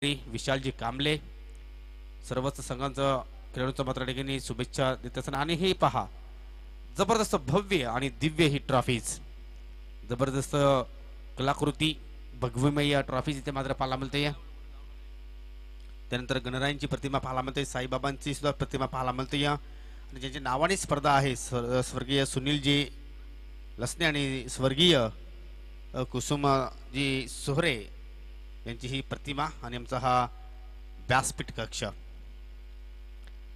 विशालजी कांबले सर्वच संघांचं खेळाडूंचं मात्र ठिकाणी शुभेच्छा देत असताना आणि हे पहा जबरदस्त भव्य आणि दिव्य ही ट्रॉफीज जबरदस्त कलाकृती भगवीमय ट्रॉफीज इथे मात्र पाहायला मिळते। त्यानंतर गणरायांची प्रतिमा पाहायला मिळते, साईबाबांची सुद्धा प्रतिमा पाहायला मिळते आणि ज्यांची नावाने स्पर्धा आहे स्वर्गीय सुनीलजी लसने आणि स्वर्गीय कुसुमजी सोहरे यांची ही प्रतिमा आणि आमचा हा व्यासपीठ कक्ष।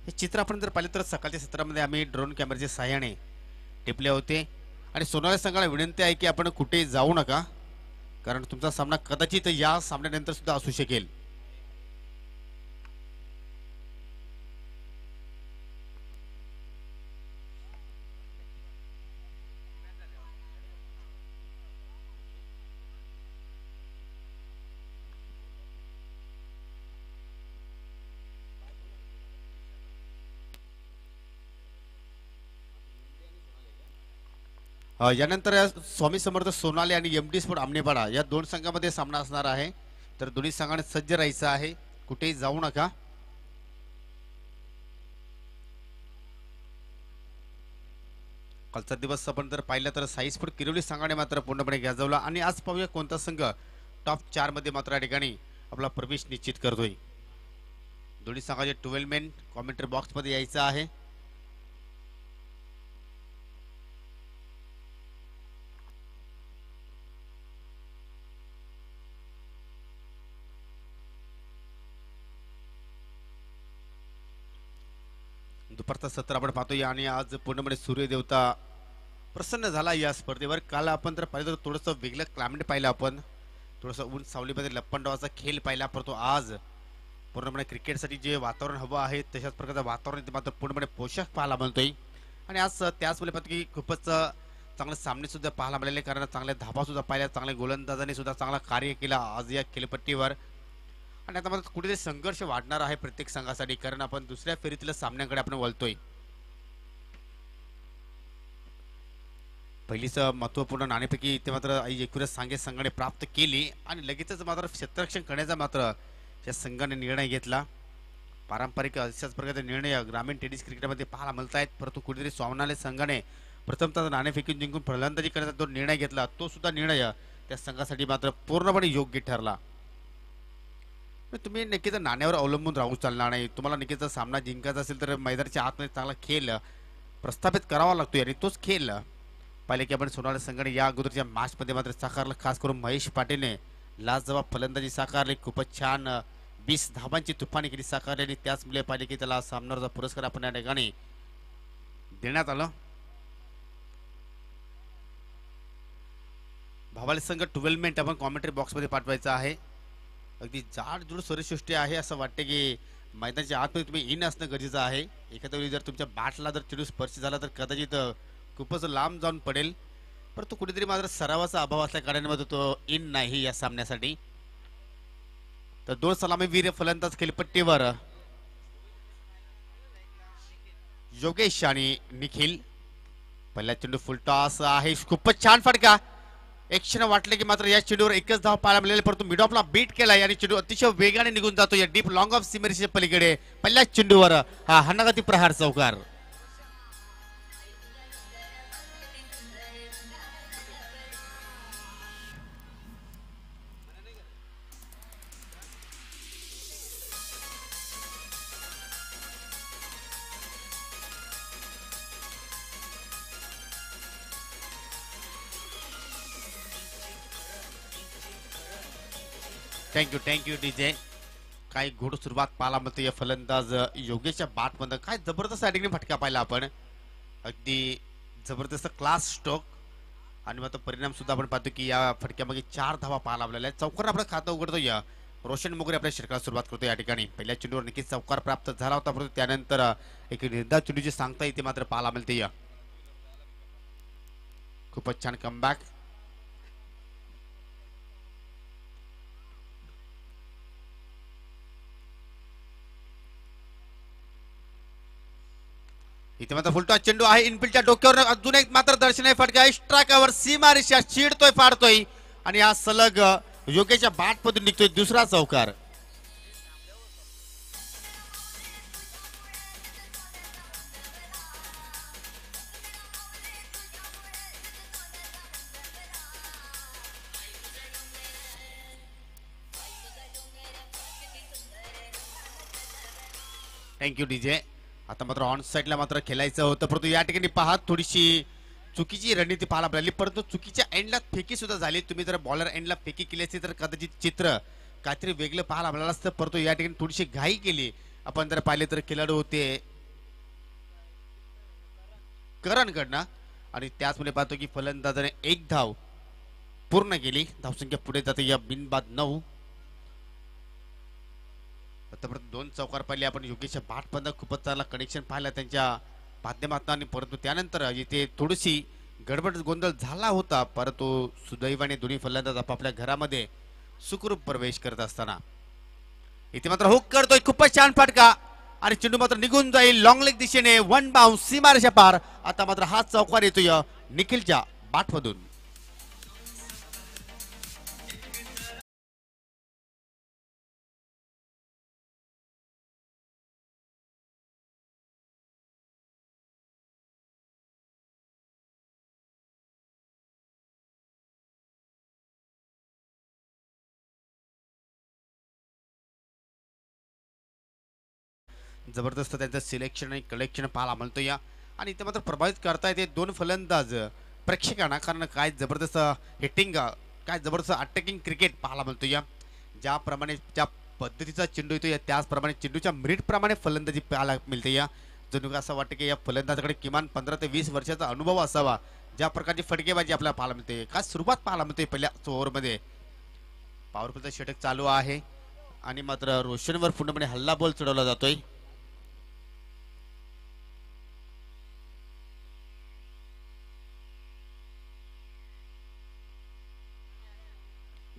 हे चित्र आपण जर पाहिले तर सकाळच्या सत्रामध्ये आम्ही ड्रोन कॅमेऱ्याच्या सहाय्याने टिपले होते आणि सोनाली संघाला विनंती आहे की आपण कुठे जाऊ नका, कारण तुमचा सामना कदाचित या सामन्यानंतर सुद्धा असू शकेल। यानंतर स्वामी समर्थ सोनाली आणि एमडी स्पोर्ट आमनेपाडा या दोन संघांमध्ये सामना असणार आहे, तर दोन्ही संघांनी सज्ज राहायचं आहे, कुठेही जाऊ नका। कालचा दिवस आपण जर पाहिलं तर साई स्पोर्ट किरोली संघाने मात्र पूर्णपणे गाजवला आणि आज पाहूया कोणता संघ टॉप 4 मध्ये मात्र या ठिकाणी आपला प्रवेश निश्चित करतोय। दोन्ही संघाचे 12 मेन कॉमेंट्री बॉक्स मध्ये यायचं आहे। दुपारचा सत्र आपण पाहतोय आणि आज पूर्णपणे सूर्यदेवता प्रसन्न झाला या स्पर्धेवर। काल आपण तर पाहिलं तर थोडंसं वेगळं क्लायमेट पाहिलं, आपण थोडंसं ऊन सावलीमध्ये लप्पंडावाचा खेळ पाहिला, परंतु आज पूर्णपणे क्रिकेटसाठी जे वातावरण हवं आहे तशाच प्रकारचं वातावरण मात्र पूर्णपणे पोषक पाहायला मिळतोय आणि आज त्याचमुळे पाहतो की खूपच चांगले सामने सुद्धा पाहायला मिळाले, कारण चांगले धाबा सुद्धा पाहिल्या, चांगल्या गोलंदाजांनी सुद्धा चांगला कार्य केला आज या खेळपट्टीवर आणि आता मात्र कुठेतरी संघर्ष वाढणार आहे प्रत्येक संघासाठी, कारण आपण दुसऱ्या फेरीतील सामन्याकडे आपण वळतोय। पहिलीच महत्वपूर्ण नाणेपैकी इथे मात्र एकूणच सांगे संघाने प्राप्त केली आणि लगेचच मात्र क्षेत्ररक्षण करण्याचा मात्र या संघाने निर्णय घेतला। पारंपरिक अशाच प्रकारचे निर्णय ग्रामीण टेनिस क्रिकेटमध्ये पाहायला मिळत आहेत, परंतु कुठेतरी सोनाली संघाने प्रथमतः नाणेफेकी जिंकून फलंदाजी करण्याचा जो निर्णय घेतला तो सुद्धा निर्णय त्या संघासाठी मात्र पूर्णपणे योग्य ठरला। तुम्ही नक्कीच नाण्यावर अवलंबून राहू चालणार नाही, तुम्हाला नक्कीच सामना जिंकायचा असेल तर मैदानाच्या आतमध्ये चांगला खेळ प्रस्थापित करावा लागतो आणि तोच खेळ पाहिले की आपण सोनाली संघाने या अगोदरच्या मॅचमध्ये मात्र साकारलं, खास करून महेश पाटीलने लाजवाब फलंदाजी साकारली, खूपच छान 20 धावांची तुफानी केली साकारली आणि त्याचमुळे पाहिले की त्याला सामनाचा पुरस्कार आपण या ठिकाणी देण्यात आला। भावाले संघ 12 मिनिट आपण कॉमेंट्री बॉक्स मध्ये पाठवायचा आहे। अगदी जाडजूड स्वरसृष्टी आहे, असं वाटते की मैदानाच्या आतमध्ये तुम्ही इन असणं गरजेचं आहे। एखाद्या वेळी जर तुमच्या बॅटला जर चेंडू स्पर्श झाला तर कदाचित खूपच लांब जाऊन पडेल, परंतु कुठेतरी मात्र सरावाचा अभाव असल्या कारणामध्ये तो इन नाही या सामन्यासाठी। तर दोन सलामीवीर फलंदाज खेळपट्टीवर योगेश आणि निखिल। पहिला चेंडू फुल टॉस आहे, खूपच छान फटका, एक क्षण वाटले की मात्र या चेंडूवर एकच धाव पाहायला मिळाली, परंतु मिड ऑफला बीट केला आणि चेंडू अतिशय वेगाने निघून जातो या डीप लॉंग ऑफ सीमेरेषेच्या पलीकडे। पहिल्या चेंडूवर हा हन्नागती प्रहार चौकार। Thank you DJ. काय घोड सुरुवात पाहायला मिळते या फलंदाज योगेशच्या बॅट मध्ये, काय जबरदस्त अॅटिंग फटका पाहिला आपण, अगदी जबरदस्त क्लास स्ट्रोक आणि मात्र परिणाम सुद्धा आपण पाहतो की या फटक्यामध्ये 4 धावा पाहायला मिळाल्या। चौकार आपलं खातं उघडतो या रोशन मोगरे आपल्या षटकाला सुरुवात करतो या ठिकाणी। पहिल्या चेंडूवर नक्कीच चौकार प्राप्त झाला होता, परंतु त्यानंतर एक निर्धार चेंडूची सांगता इथे मात्र पाहायला मिळते या खूपच छान कमबॅक। इथे मात्र फुलटॉस चेंडू आहे, इनफिल्डच्या डोक्यावर अजून एक मात्र दर्शनीय फटका, स्ट्रायकावर सीमारेषा चिडतोय फाडतोय आणि हा सलग योगेशच्या बॅट मधून निघतोय दुसरा चौकार। Thank you DJ. आता मात्र ऑन साईडला मात्र खेळायचं होतं, परंतु या ठिकाणी पहा थोडीशी चुकीची रणनीती पाहायला मिळाली, परंतु चुकीच्या एंडला फेकी सुद्धा झाली. तुम्ही जर बॉलर एंडला फेकी केली असती तर कदाचित चित्र काहीतरी वेगळं पाहायला मिळालं असतं, परंतु या ठिकाणी थोडीशी घाई केली. आपण जर पाहिले तर खेळाडू होते करणकडनं आणि त्याचमुळे पाहतो की फलंदाजाने एक धाव पूर्ण केली. धावसंख्या पुढे जाते या बिनबाद 9. आतापर्यंत 2 चौकार पाहिले आपण. योगेश भाटपंत खूपच चांगला कनेक्शन पाहिला त्यांच्या माध्यमातून, परंतु त्यानंतर इथे थोडीशी गडबड गोंधळ झाला होता, परंतु सुदैवाने दोन्ही फलंदाज आपापल्या घरामध्ये सुखरूप प्रवेश करत असताना इथे मात्र हुक करतोय. खूपच छान फटका आणि चेंडू मात्र निघून जाईल लॉंग लेग दिशेने. 1 बाउन्स सीमारेषा पार. आता मात्र हा चौकार येतोय निखिलच्या बाटमधून. जबरदस्त त्यांचं सिलेक्शन आणि कलेक्शन पाहायला मिळतो या. आणि इथे मात्र प्रभावित करता येते दोन फलंदाज प्रेक्षकांना, कारण काय जबरदस्त हिटिंग, काय जबरदस्त अटॅकिंग क्रिकेट पाहायला मिळतो या. ज्याप्रमाणे ज्या पद्धतीचा चेंडू येतो या त्याचप्रमाणे चेंडूच्या मिनिटप्रमाणे फलंदाजी पाहायला मिळते या. जणू का असं वाटतं की या फलंदाजाकडे किमान 15 ते 20 वर्षाचा अनुभव असावा. ज्या प्रकारची फटकेबाजी आपल्याला पाहायला मिळते, काय सुरुवात पाहायला मिळते पहिल्या ओव्हरमध्ये. पॉवरफुलचा षटक चालू आहे आणि मात्र रोशनवर पूर्णपणे हल्ला बॉल चढवला जातोय.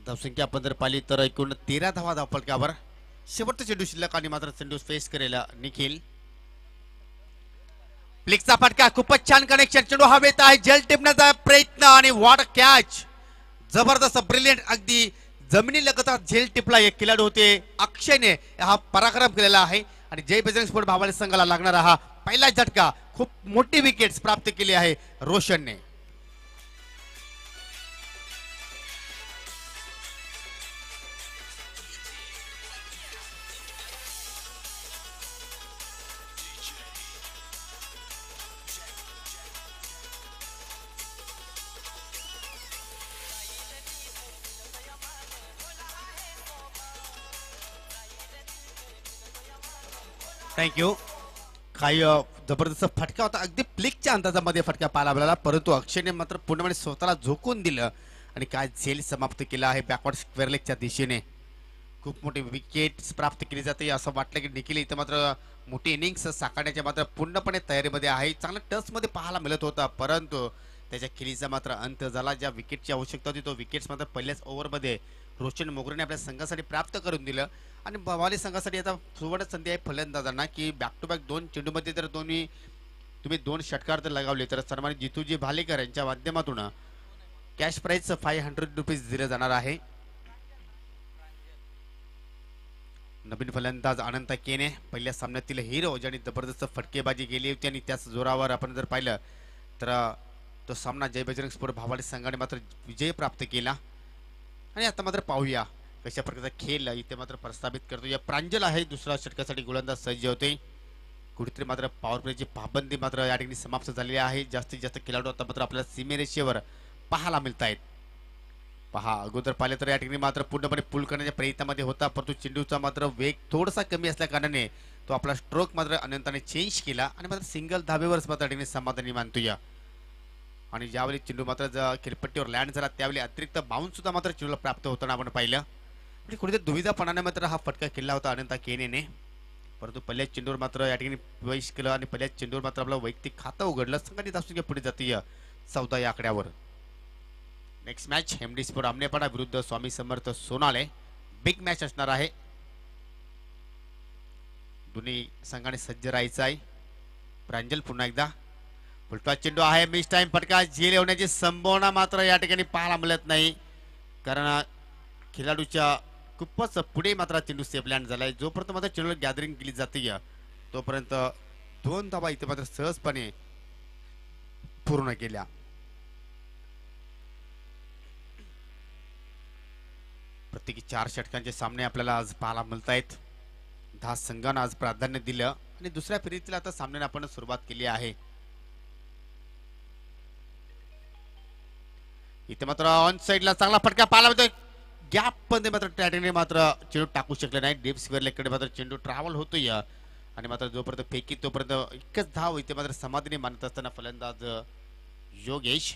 धावसंख्या आपण जर पाहिली तर एकूण 13 धावा धावफलकावर. शेवटचा चेंडू शिल्लक आणि मात्र चेंडू फेस करेल निखिल. फ्लिकचा फटका, खूपच छान कनेक्शन. चेंडू हवेत आहे, जल टिपण्याचा प्रयत्न आणि वॉट कॅच. जबरदस्त ब्रिलियंट, अगदी जमिनी लगतच झेल टिपला एक खेळाडू होते अक्षयने हा पराक्रम केलेला आहे. आणि जय बजरंग स्पोर्ट भावाले संघाला लागणारा हा पहिला झटका. खूप मोठी विकेट्स प्राप्त केली आहे रोशनने. थँक्यू. काही जबरदस्त फटका होता, अगदी प्लिकच्या अंदाजामध्ये फटका पाहायला मिळाला, परंतु अक्षयने मात्र पूर्णपणे स्वतःला झोकून दिलं आणि काय झेल समाप्त केला आहे बॅकवर्ड स्क्वेअर लेगच्या दिशेने. खूप मोठी विकेट्स प्राप्त केली जाते. असं वाटलं की निखिल इथं मात्र मोठी इनिंग्स साकारण्याच्या मात्र पूर्णपणे तयारीमध्ये आहे. चांगला टचमध्ये पाहायला मिळत होता, परंतु त्याच्या खेळीचा मात्र अंत झाला. ज्या विकेटची आवश्यकता होती तो विकेट्स मात्र पहिल्याच ओव्हरमध्ये रोशन मोगरेने आपल्या संघासाठी प्राप्त करून दिलं. आणि भवाली संघासाठी आता सुवर्ण संधी आहे फलंदाजांना की बॅक टू बॅक 2 चेंडूमध्ये जर तुम्ही 2 षटकार जर लगावले तर सन्मानित जितूजी भालेकर यांच्या माध्यमातून कॅश प्राइज 500 रुपीज दिले जाणार आहे. नवीन फलंदाज अनंत केने पहिल्या सामन्यातील हिरो, ज्यांनी जबरदस्त फटकेबाजी केली होती आणि त्याच जोरावर आपण जर पाहिलं तर तो सामना जय बजरंग स्पोर्ट भावाली संघाने मात्र विजय प्राप्त केला. आणि आता मात्र पाहूया कशा प्रकारचा खेळ इथे मात्र प्रस्थापित करतो. या प्रांजल आहे दुसऱ्या षटकासाठी गोलंदाज सज्ज होते. कुठेतरी मात्र पॉवर प्लेची पाबंदी मात्र या ठिकाणी समाप्त झालेली आहे. जास्तीत जास्त खेळाडू आता मात्र आपल्याला सीमेरेषेवर पाहायला मिळत आहेत. पहा, अगोदर पाहिले तर या ठिकाणी मात्र पूर्णपणे पुल करण्याच्या प्रयत्नामध्ये होता, परंतु चेंडूचा मात्र वेग थोडासा कमी असल्या कारणाने तो आपला स्ट्रोक मात्र अनंताने चेंज केला आणि मात्र सिंगल धाबेवरच मात्र या ठिकाणी समाधानी मानतो या. आणि ज्यावेळी चेंडू मात्र खेळपट्टीवर लँड झाला त्यावेळी अतिरिक्त बाउन्स सुद्धा मात्र चेंडूला प्राप्त होताना आपण पाहिलं. म्हणजे कुठेतरी दुविधापणाने मात्र हा फटका खेळला होता अनंता केनेने, परंतु पहिल्याच चेंडूवर मात्र या ठिकाणी प्रवेश केलं आणि पहिल्याच चेंडूवर मात्र आपलं वैयक्तिक खातं उघडलं. संघटित असून पुढे जाते 14 या आकड्यावर. नेक्स्ट मॅच एमडी स्पोर्ट आमनेपाडा विरुद्ध स्वामी समर्थ सोनाले. बिग मॅच असणार आहे. दोन्ही संघाने सज्ज राहायचं आहे. प्रांजल पुन्हा एकदा फुलटॉस चेंडू आहे, मिस टाइम फटका. झेल येण्याची संभावना मात्र या ठिकाणी पाहायला मिळत नाही, कारण खेळाडूच्या खूपच पुढे मात्र चेंडू सेफ लँड झालाय. जोपर्यंत मात्र चेंडूला गॅदरिंग केली जाते तोपर्यंत 2 धावा इथे मात्र सहजपणे पूर्ण केल्या. प्रत्येकी 4 षटकांचे सामने आपल्याला आज पाहायला मिळत आहेत. 10 संघांना आज प्राधान्य दिलं आणि दुसऱ्या फेरीतील आता सामन्याला आपण सुरुवात केली आहे. इथे मात्र ऑन साइडला चांगला फटका पाहायला मिळतोय. गॅप मध्ये मात्र टॅटेने मात्र चेंडू टाकू शकले नाही. डीप स्क्वेअर लेगकडे मात्र चेंडू ट्रॅव्हल होतोय आणि मात्र जोपर्यंत फेकी तोपर्यंत एकच धाव इथे मात्र समाधीने मानत असताना फलंदाज योगेश.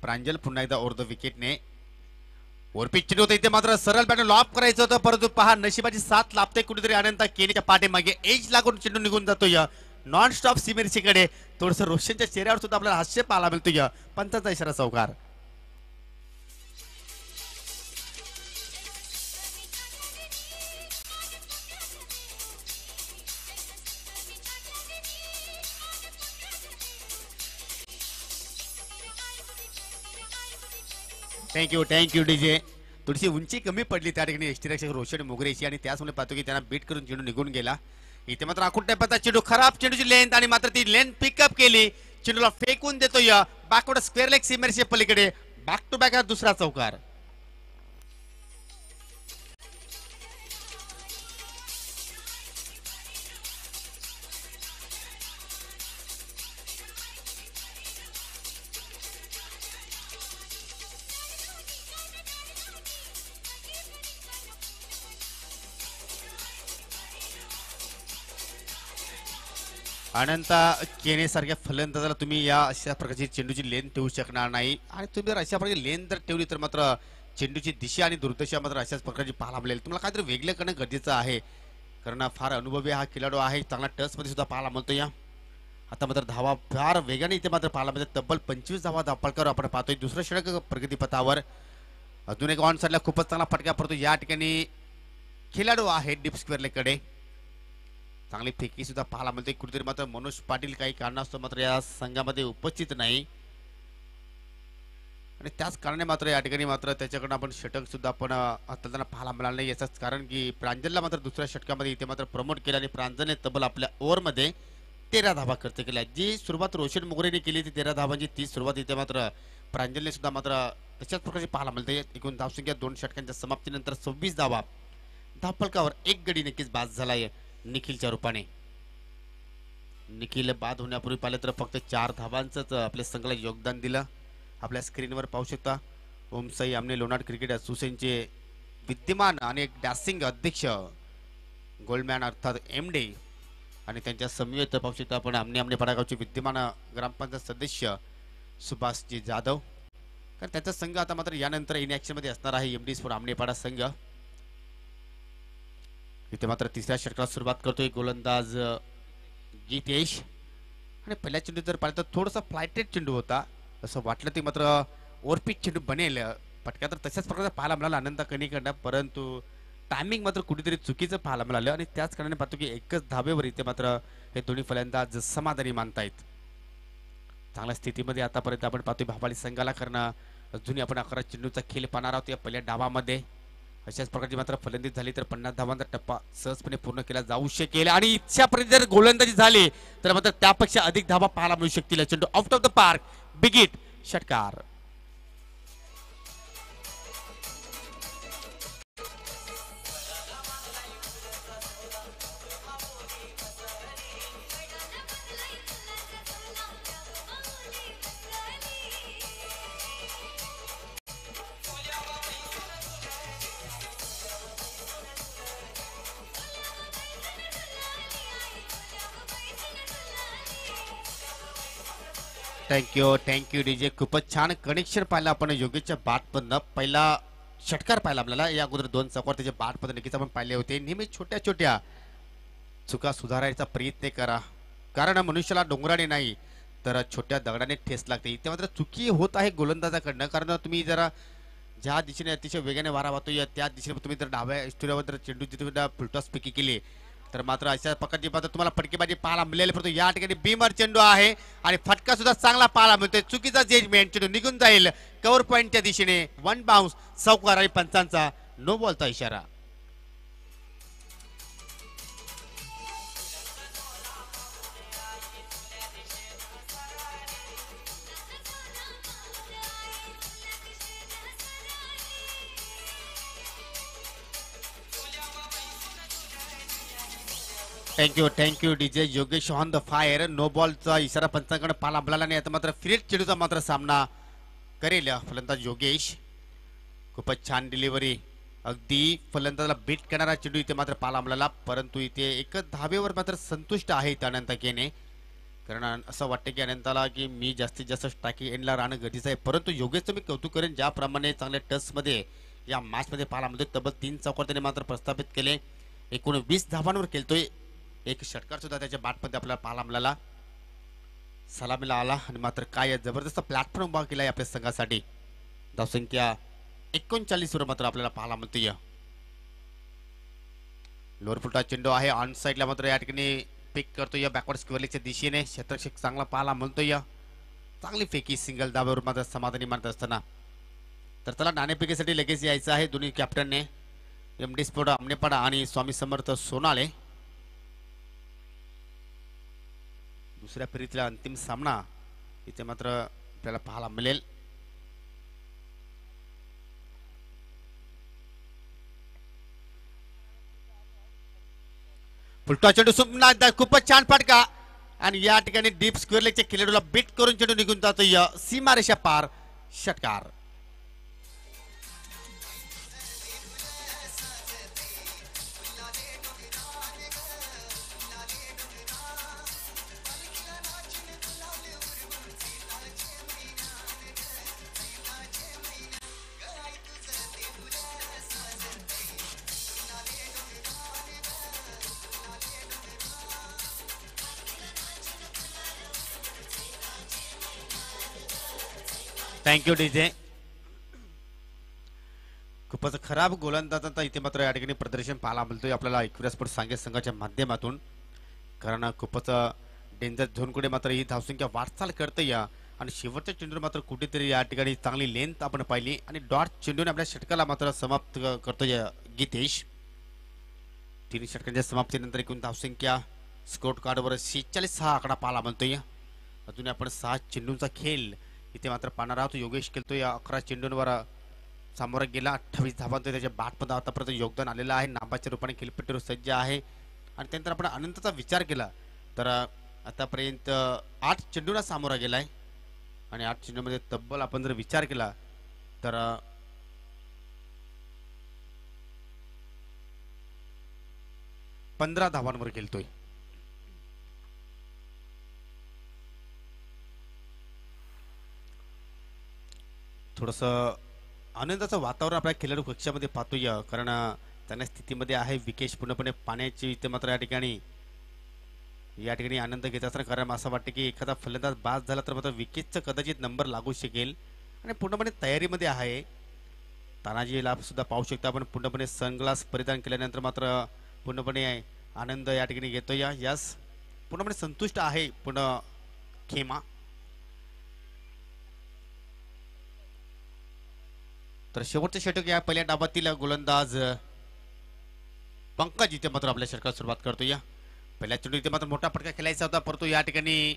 प्रांजल पुन्हा एकदा ओव्हर द विकेटने वरपीच चेंडू होता. इथे मात्र सरळ बॅट लॉप करायचं होतं परंतु पहा नशिबाची साथ लाभते कुठेतरी अनंत केनीच्या पाठीमागे एज लागून चेंडू निघून जातोय नॉन स्टॉप सीमेरेषेकडे. थोडस रोशनच्या चेहऱ्यावर सुद्धा आपल्याला हास्य पाहायला मिळतोय. पंचाचा इशारा चौकार. Thank you DJ. थोडीशी उंची कमी पडली त्या ठिकाणी यष्टीरक्षक रोशन मोगरेची आणि त्याचमुळे पाहतो की त्यांना बीट करून चेंडू निघून गेला. इथे मात्र आखून टप्प्याचा चेंडू खराब चेंडूची लेंथ आणि मात्र ती लेंथ पिकअप केली. चेंडूला फेकून देतोय बॅकवर्ड स्क्वेअर लेग सीमेरेषे पलीकडे. बॅक टू बॅक हा दुसरा चौकार. अनंता केने सारख्या फलंदाजाला तुम्ही या अशा प्रकारची चेंडूची लेंथ ठेवू शकणार नाही आणि तुम्ही जर अशा प्रकारची लेंथ जर ठेवली तर मात्र चेंडूची दिशा आणि दुर्दशा मात्र अशाच प्रकारची पाहायला मिळेल. तुम्हाला काहीतरी वेगळं करणं गरजेचं आहे कारण फार अनुभवी हा खेळाडू आहे. चांगला टच मध्ये सुद्धा पाहायला मिळतो. आता मात्र धावा फार वेगाने इथे मात्र पाहायला मिळते. तब्बल 25 धावा धापळकर आपण पाहतोय. दुसरं षटक प्रगतीपथावर. अजून एक ऑन साइडला खूपच चांगला फटका पडतो. या ठिकाणी खेळाडू आहे डीप स्क्वेअर लेगकडे. चांगली फेकी सुद्धा पाहायला मिळते. कुठेतरी मात्र मनोज पाटील काही कारणास्तव मात्र या संघामध्ये उपस्थित नाही आणि त्याच कारणाने मात्र या ठिकाणी मात्र त्याच्याकडून आपण षटक सुद्धा आपण हाताळताना पाहायला मिळालं नाही. याचंच कारण की प्रांजलला मात्र दुसऱ्या षटकामध्ये इथे मात्र प्रमोट केलं आणि प्रांजलने तब्बल आपल्या ओव्हरमध्ये 13 धावा खर्च केल्या. जी सुरुवात रोशन मोगरेने केली ती 13 धावांची ती सुरुवात इथे मात्र प्रांजलने सुद्धा मात्र तशाच प्रकारची पाहायला मिळते. एकूण धावसंख्या 2 षटकांच्या समाप्तीनंतर 26 धावा. धावफलकावर एक गडी नक्कीच बाद झालाय निखिलच्या रूपाने. निखिल बाद होण्यापूर्वी पाहिलं तर फक्त 4 धावांचंच आपल्या संघाला योगदान दिलं. आपल्या स्क्रीनवर पाहू शकता ओमसाई आमने लोणार क्रिकेट असोसिएशनचे विद्यमान आणि एक डॅसिंग अध्यक्ष गोल्डमॅन अर्थात एमडे आणि त्यांच्या समवेत पाहू शकता आपण आमने पडागावचे विद्यमान ग्रामपंचायत सदस्य सुभाषजी जाधव. कारण त्याचा संघ आता मात्र यानंतर इन ॲक्शन मध्ये असणार आहे एमडी स्पोर्ट आमनेपाडा संघ. इथे मात्र तिसऱ्या षटकाला सुरुवात करतोय गोलंदाज गीतेश आणि पहिल्या चेंडू जर पाहिलं तर थोडासा फ्लायटेड चेंडू होता असं वाटलं ते मात्र ओव्हरपिच चेंडू बनेल. फटका तर तशाच प्रकारे पाहायला मिळाला अनंत कणीकडनं परंतु टायमिंग मात्र कुठेतरी चुकीचं पाहायला मिळालं आणि त्याच कारणाने पाहतो की एकच धाब्यावर इथे मात्र हे दोन्ही फलंदाज समाधानी मानतायत. चांगल्या स्थितीमध्ये आतापर्यंत आपण पाहतोय भाबाली संघाला कारण अजूनही आपण 11 चेंडूचा खेळ पाहणार आहोत या पहिल्या डावामध्ये. अशाच प्रकारची मात्र फलंदाजी झाली तर 50 धावांचा टप्पा सहजपणे पूर्ण केला जाऊ शकेल आणि इच्छापर्यंत जर गोलंदाजी झाली तर मात्र त्यापेक्षा अधिक धावा पाहायला मिळू शकतील. चेंडू out of the park big hit षटकार. Thank you DJ. खूपच छान कनेक्शन पाहिलं आपण योगेशच्या बॅटमधनं. पहिला षटकार पाहिला आपल्याला या अगोदर 2 चौकार त्याच्या बॅटमध्ये नक्कीच आपण पाहिले होते. नेहमी छोट्या छोट्या चुका सुधारायचा प्रयत्न करा कारण मनुष्याला डोंगराने नाही तर छोट्या दगडाने ठेस लागते. इथे मात्र चुकी होत आहे गोलंदाजाकडनं कारण तुम्ही जरा ज्या दिशेने अतिशय वेगाने वारा वाहतोय त्या दिशेने तुम्ही जर डाव्या स्टुडिओवर जर चेंडू तिथे फुलटॉस पिकी केली तर मात्र अशा प्रकारची मात्र तुम्हाला फटकेबाजी पाहायला मिळेल. परंतु या ठिकाणी बीमर चेंडू आहे आणि फटका सुद्धा चांगला पाहायला मिळतोय. चुकीचा जजमेंट चेंडू निघून जाईल कव्हर पॉइंटच्या दिशेने. 1 बाउन्स चौकार आणि पंचांचा नो बॉलचा इशारा. Thank you DJ Yogesh on the fire. No बॉलचा इशारा पंचांकडे पाला बलाला नाही आता मात्र फिरेट चेंडूचा मात्र सामना करेल फलंदाज योगेश. खूपच छान डिलिव्हरी. अगदी फलंदाजाला बीट करणारा चेंडू इथे मात्र पाला बलाला, परंतु इथे एकच धावेवर मात्र संतुष्ट आहे अनंत केने. कारण असं वाटतं की अनंताला की मी जास्तीत जास्त स्ट्रायकिंग एंडला राहणं गरजेचं आहे. परंतु योगेशचं मी कौतुक करेन ज्याप्रमाणे चांगल्या टचमध्ये या मॅचमध्ये पाहायला मिळतोय. तब्बल 3 चौकार त्याने मात्र प्रस्थापित केले. 19 धावांवर खेळतोय. एक षटकार सुद्धा त्याच्या बॅटमध्ये आपल्याला पाहायला मिळाला. सलामीला आला आणि मात्र काय जबरदस्त प्लॅटफॉर्म उभा केलाय आपल्या संघासाठी. धावसंख्या 39 वर मात्र आपल्याला पाहायला मिळतोय. लोअर फुलटा चेंडू आहे ऑन साईडला मात्र या ठिकाणी पिक करतोय बॅकवर्ड स्क्वेअरच्या दिशेने. क्षेत्ररक्षक चांगला पाहायला मिळतोय. चांगली फेकी सिंगल धाब्यावर मात्र समाधानी मानत असताना. तर त्याला नाणेफेकीसाठी लगेच यायचं आहे दोन्ही कॅप्टनने. एम डी स्पोर्ट अमनेपाडा आणि स्वामी समर्थ सोनाले. दुसऱ्या फेरीतला अंतिम सामना इथे मात्र आपल्याला पाहायला मिळेल. फुलटा चेंडू सुमना खूपच छान फटका आणि या ठिकाणी डीप स्क्वेअर लेगच्या खेळाडूला बीट करून चेंडू निघून जातोय सीमारेषा पार. षटकार. Thank you DJ. खूपच खराब गोलंदाजांचा इथे मात्र या ठिकाणी प्रदर्शन पाहायला मिळतोय आपल्याला एकविरा स्पोर्ट्स सांगेल संघाच्या माध्यमातून. कारण खूपच डेंजर झोनकडे मात्र ही धावसंख्या वाटचाल करते या आणि शेवटच्या चेंडूवर मात्र कुठेतरी या ठिकाणी चांगली लेंथ आपण पाहिली आणि डॉट चेंडूने आपल्या षटकाला मात्र समाप्त करतोय गीतेश. 3 षटकांच्या समाप्तीनंतर एकूण धावसंख्या स्कोर कार्डवर 46 हा आकडा पाहायला मिळतोय. अजून आपण 6 चेंडूंचा खेळ इथे मात्र पाहणार आहोत. योगेश खेळतोय या 11 चेंडूंवर सामोरा गेला. 28 धावांचं त्याच्या बॅटमध्ये आतापर्यंत योगदान आलेलं आहे. नाबाच्या रूपाने खेळपट्टीवर सज्ज आहे. आणि त्यानंतर आपण अनंतचा विचार केला तर आतापर्यंत 8 चेंडूंना सामोरा गेलाय आणि 8 चेंडूमध्ये तब्बल आपण जर विचार केला तर 15 धावांवर खेळतोय. थोडस आनंदाचं वातावरण आपल्या खेळाडू कक्षामध्ये पाहतोय. कारण त्यांना स्थितीमध्ये आहे विकेश पूर्णपणे पाण्याची इथे मात्र या ठिकाणी आनंद घेत असताना. कारण असं वाटतं की एखादा फलंदाज बाद झाला तर मात्र विकेटचा कदाचित नंबर लागू शकेल आणि पूर्णपणे तयारीमध्ये आहे. तानाजीला सुद्धा पाहू शकता आपण पूर्णपणे सनग्लास परिधान केल्यानंतर मात्र पूर्णपणे आनंद या ठिकाणी घेतोय. यास पूर्णपणे संतुष्ट आहे पूर्ण खेमा. तर शेवटचे षटक या पहिल्या डाबातील गोलंदाज पंकज इथे मात्र आपल्या षटकाला सुरुवात करतो. या पहिल्या चेंडू इथे मात्र मोठा फटका खेळायचा होता परंतु या ठिकाणी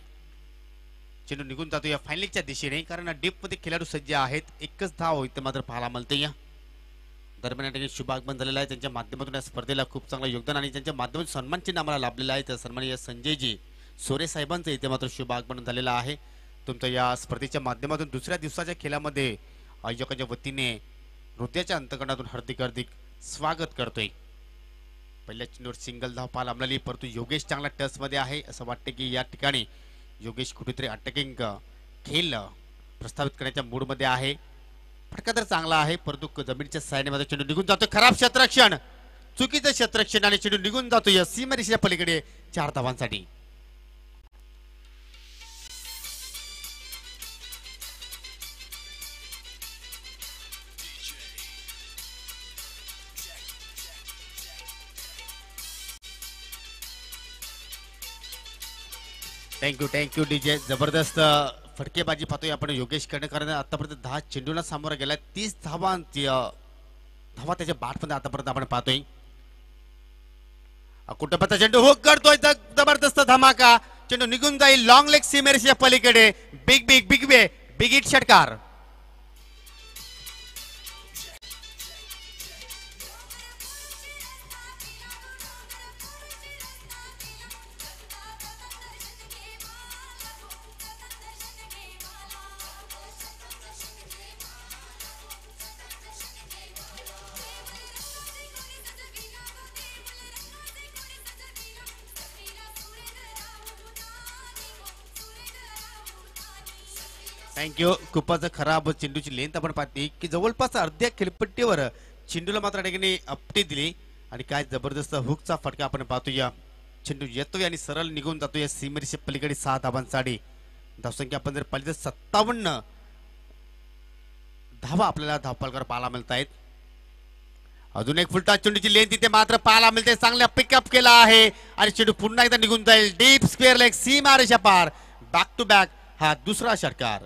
चेंडू निघून जातो या फायनलच्या दिशेने. कारण डीप मध्ये खेळाडू सज्ज आहेत. एकच धाव इथे मात्र पाहायला मिळते. या दरम्यान या ठिकाणी शुभ आगमन झालेलं आहे. त्यांच्या माध्यमातून या स्पर्धेला खूप चांगलं योगदान आणि त्यांच्या माध्यमातून सन्मान चिन्ह आम्हाला लाभलेलं आहे. त्या सन्माननीय संजयजी सोरे साहेबांचं इथे मात्र शुभ आगमन झालेलं आहे. तुमचं या स्पर्धेच्या माध्यमातून दुसऱ्या दिवसाच्या खेळामध्ये आयोजकांच्या वतीने हृदयाच्या अंतकरणातून हार्दिक स्वागत करतोय. पहिल्या चेंडूवर सिंगल धाव पाहायला मिळाली परंतु योगेश चांगला टच मध्ये आहे. असं वाटतं की या ठिकाणी योगेश कुठेतरी अटॅकिंग खेळ प्रस्तावित करण्याच्या मूडमध्ये आहे. फटका तर चांगला आहे परंतु जमिनीच्या सायनेमध्ये चेंडू निघून जातो. खराब क्षेत्ररक्षण, चुकीचं क्षेत्ररक्षण आणि चेंडू निघून जातो या सीमारेषेच्या पलीकडे 4 धावांसाठी. Thank you DJ. जबरदस्त फटकेबाजी पाहतोय आपण योगेश कडे. कारण आतापर्यंत 10 चेंडूला सामोरा गेला. 30 धावा त्याच्या बॅटमध्ये आतापर्यंत आपण पाहतोय. कुटुंबाचा चेंडू हुक करतोय. जबरदस्त धमाका. चेंडू निघून जाईल लॉंग लेग सीमेरेषेच्या पलीकडे. बिग हिट षटकार. थँक्यू. खूपच खराब चेंडूची लेंथ आपण पाहते की जवळपास अर्ध्या खेळपट्टीवर चेंडूला मात्र ठिकाणी अपटी दिली आणि काय जबरदस्त हुकचा फटका आपण पाहतोय. चेंडू येतोय आणि सरळ निघून जातोय सीमेरेषे पलीकडे 6 धावांसाठी. धावसंख्या आपण जर पाहिली तर 57 धावा आपल्याला धावपालकर पाहायला मिळत आहेत. अजून एक फुलटा चेंडूची लेंथ तिथे मात्र पाहायला मिळते. चांगला पिकअप केला आहे आणि चेंडू पुन्हा एकदा निघून जाईल डीप स्क्वेअर लेग सीमारेषा पार. बॅक टू बॅक हा दुसरा षटकार.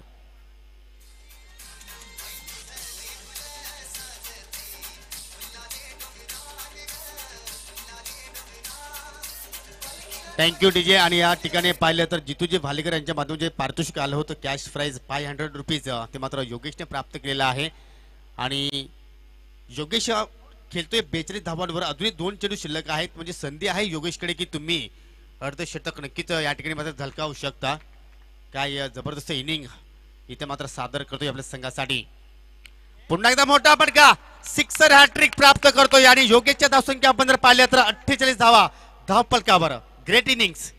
Thank you DJ. आणि या ठिकाणी पाहिलं तर जितूजी भालेकर यांच्या माध्यमातून जे पारितोषिक आलं होतं कॅश प्राइज 500 रुपीज ते मात्र योगेशने प्राप्त केलेलं आहे. आणि योगेश खेळतोय 42 धावांवर. अजूनही 2 चेंडू शिल्लक आहेत म्हणजे संधी आहे योगेशकडे की तुम्ही अर्धशतक नक्कीच या ठिकाणी मात्र झलकावू शकता. काय जबरदस्त इनिंग इथे मात्र सादर करतोय आपल्या संघासाठी. पुन्हा एकदा मोठा फटका सिक्सर हॅट्रिक प्राप्त करतोय आणि योगेशच्या धावसंख्या आपण जर पाहिल्या तर 48 धावा धावपलकावर. Great innings.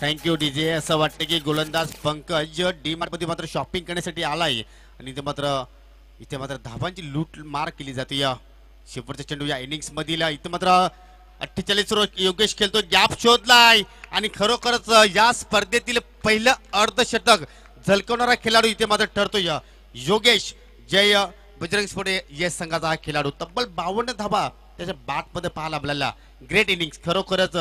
Thank you DJ. असं वाटतं की गोलंदाज पंकज डी मार्ट मध्ये मात्र शॉपिंग करण्यासाठी आलाय आणि इथे मात्र धावांची लूट मार केली जाते. या शेवटचा चेंडू या इनिंग्स मधील इथे मात्र 48 योगेश खेळतो. गॅप शोधलाय आणि खरोखरच या स्पर्धेतील पहिलं अर्धशतक झलकवणारा खेळाडू इथे मात्र ठरतोय योगेश. जय बजरंग स्पोर्ट या संघाचा हा खेळाडू. तब्बल 52 धावा त्याच्या बॅट मध्ये पाहायला आपल्याला. Great innings. खरोखरच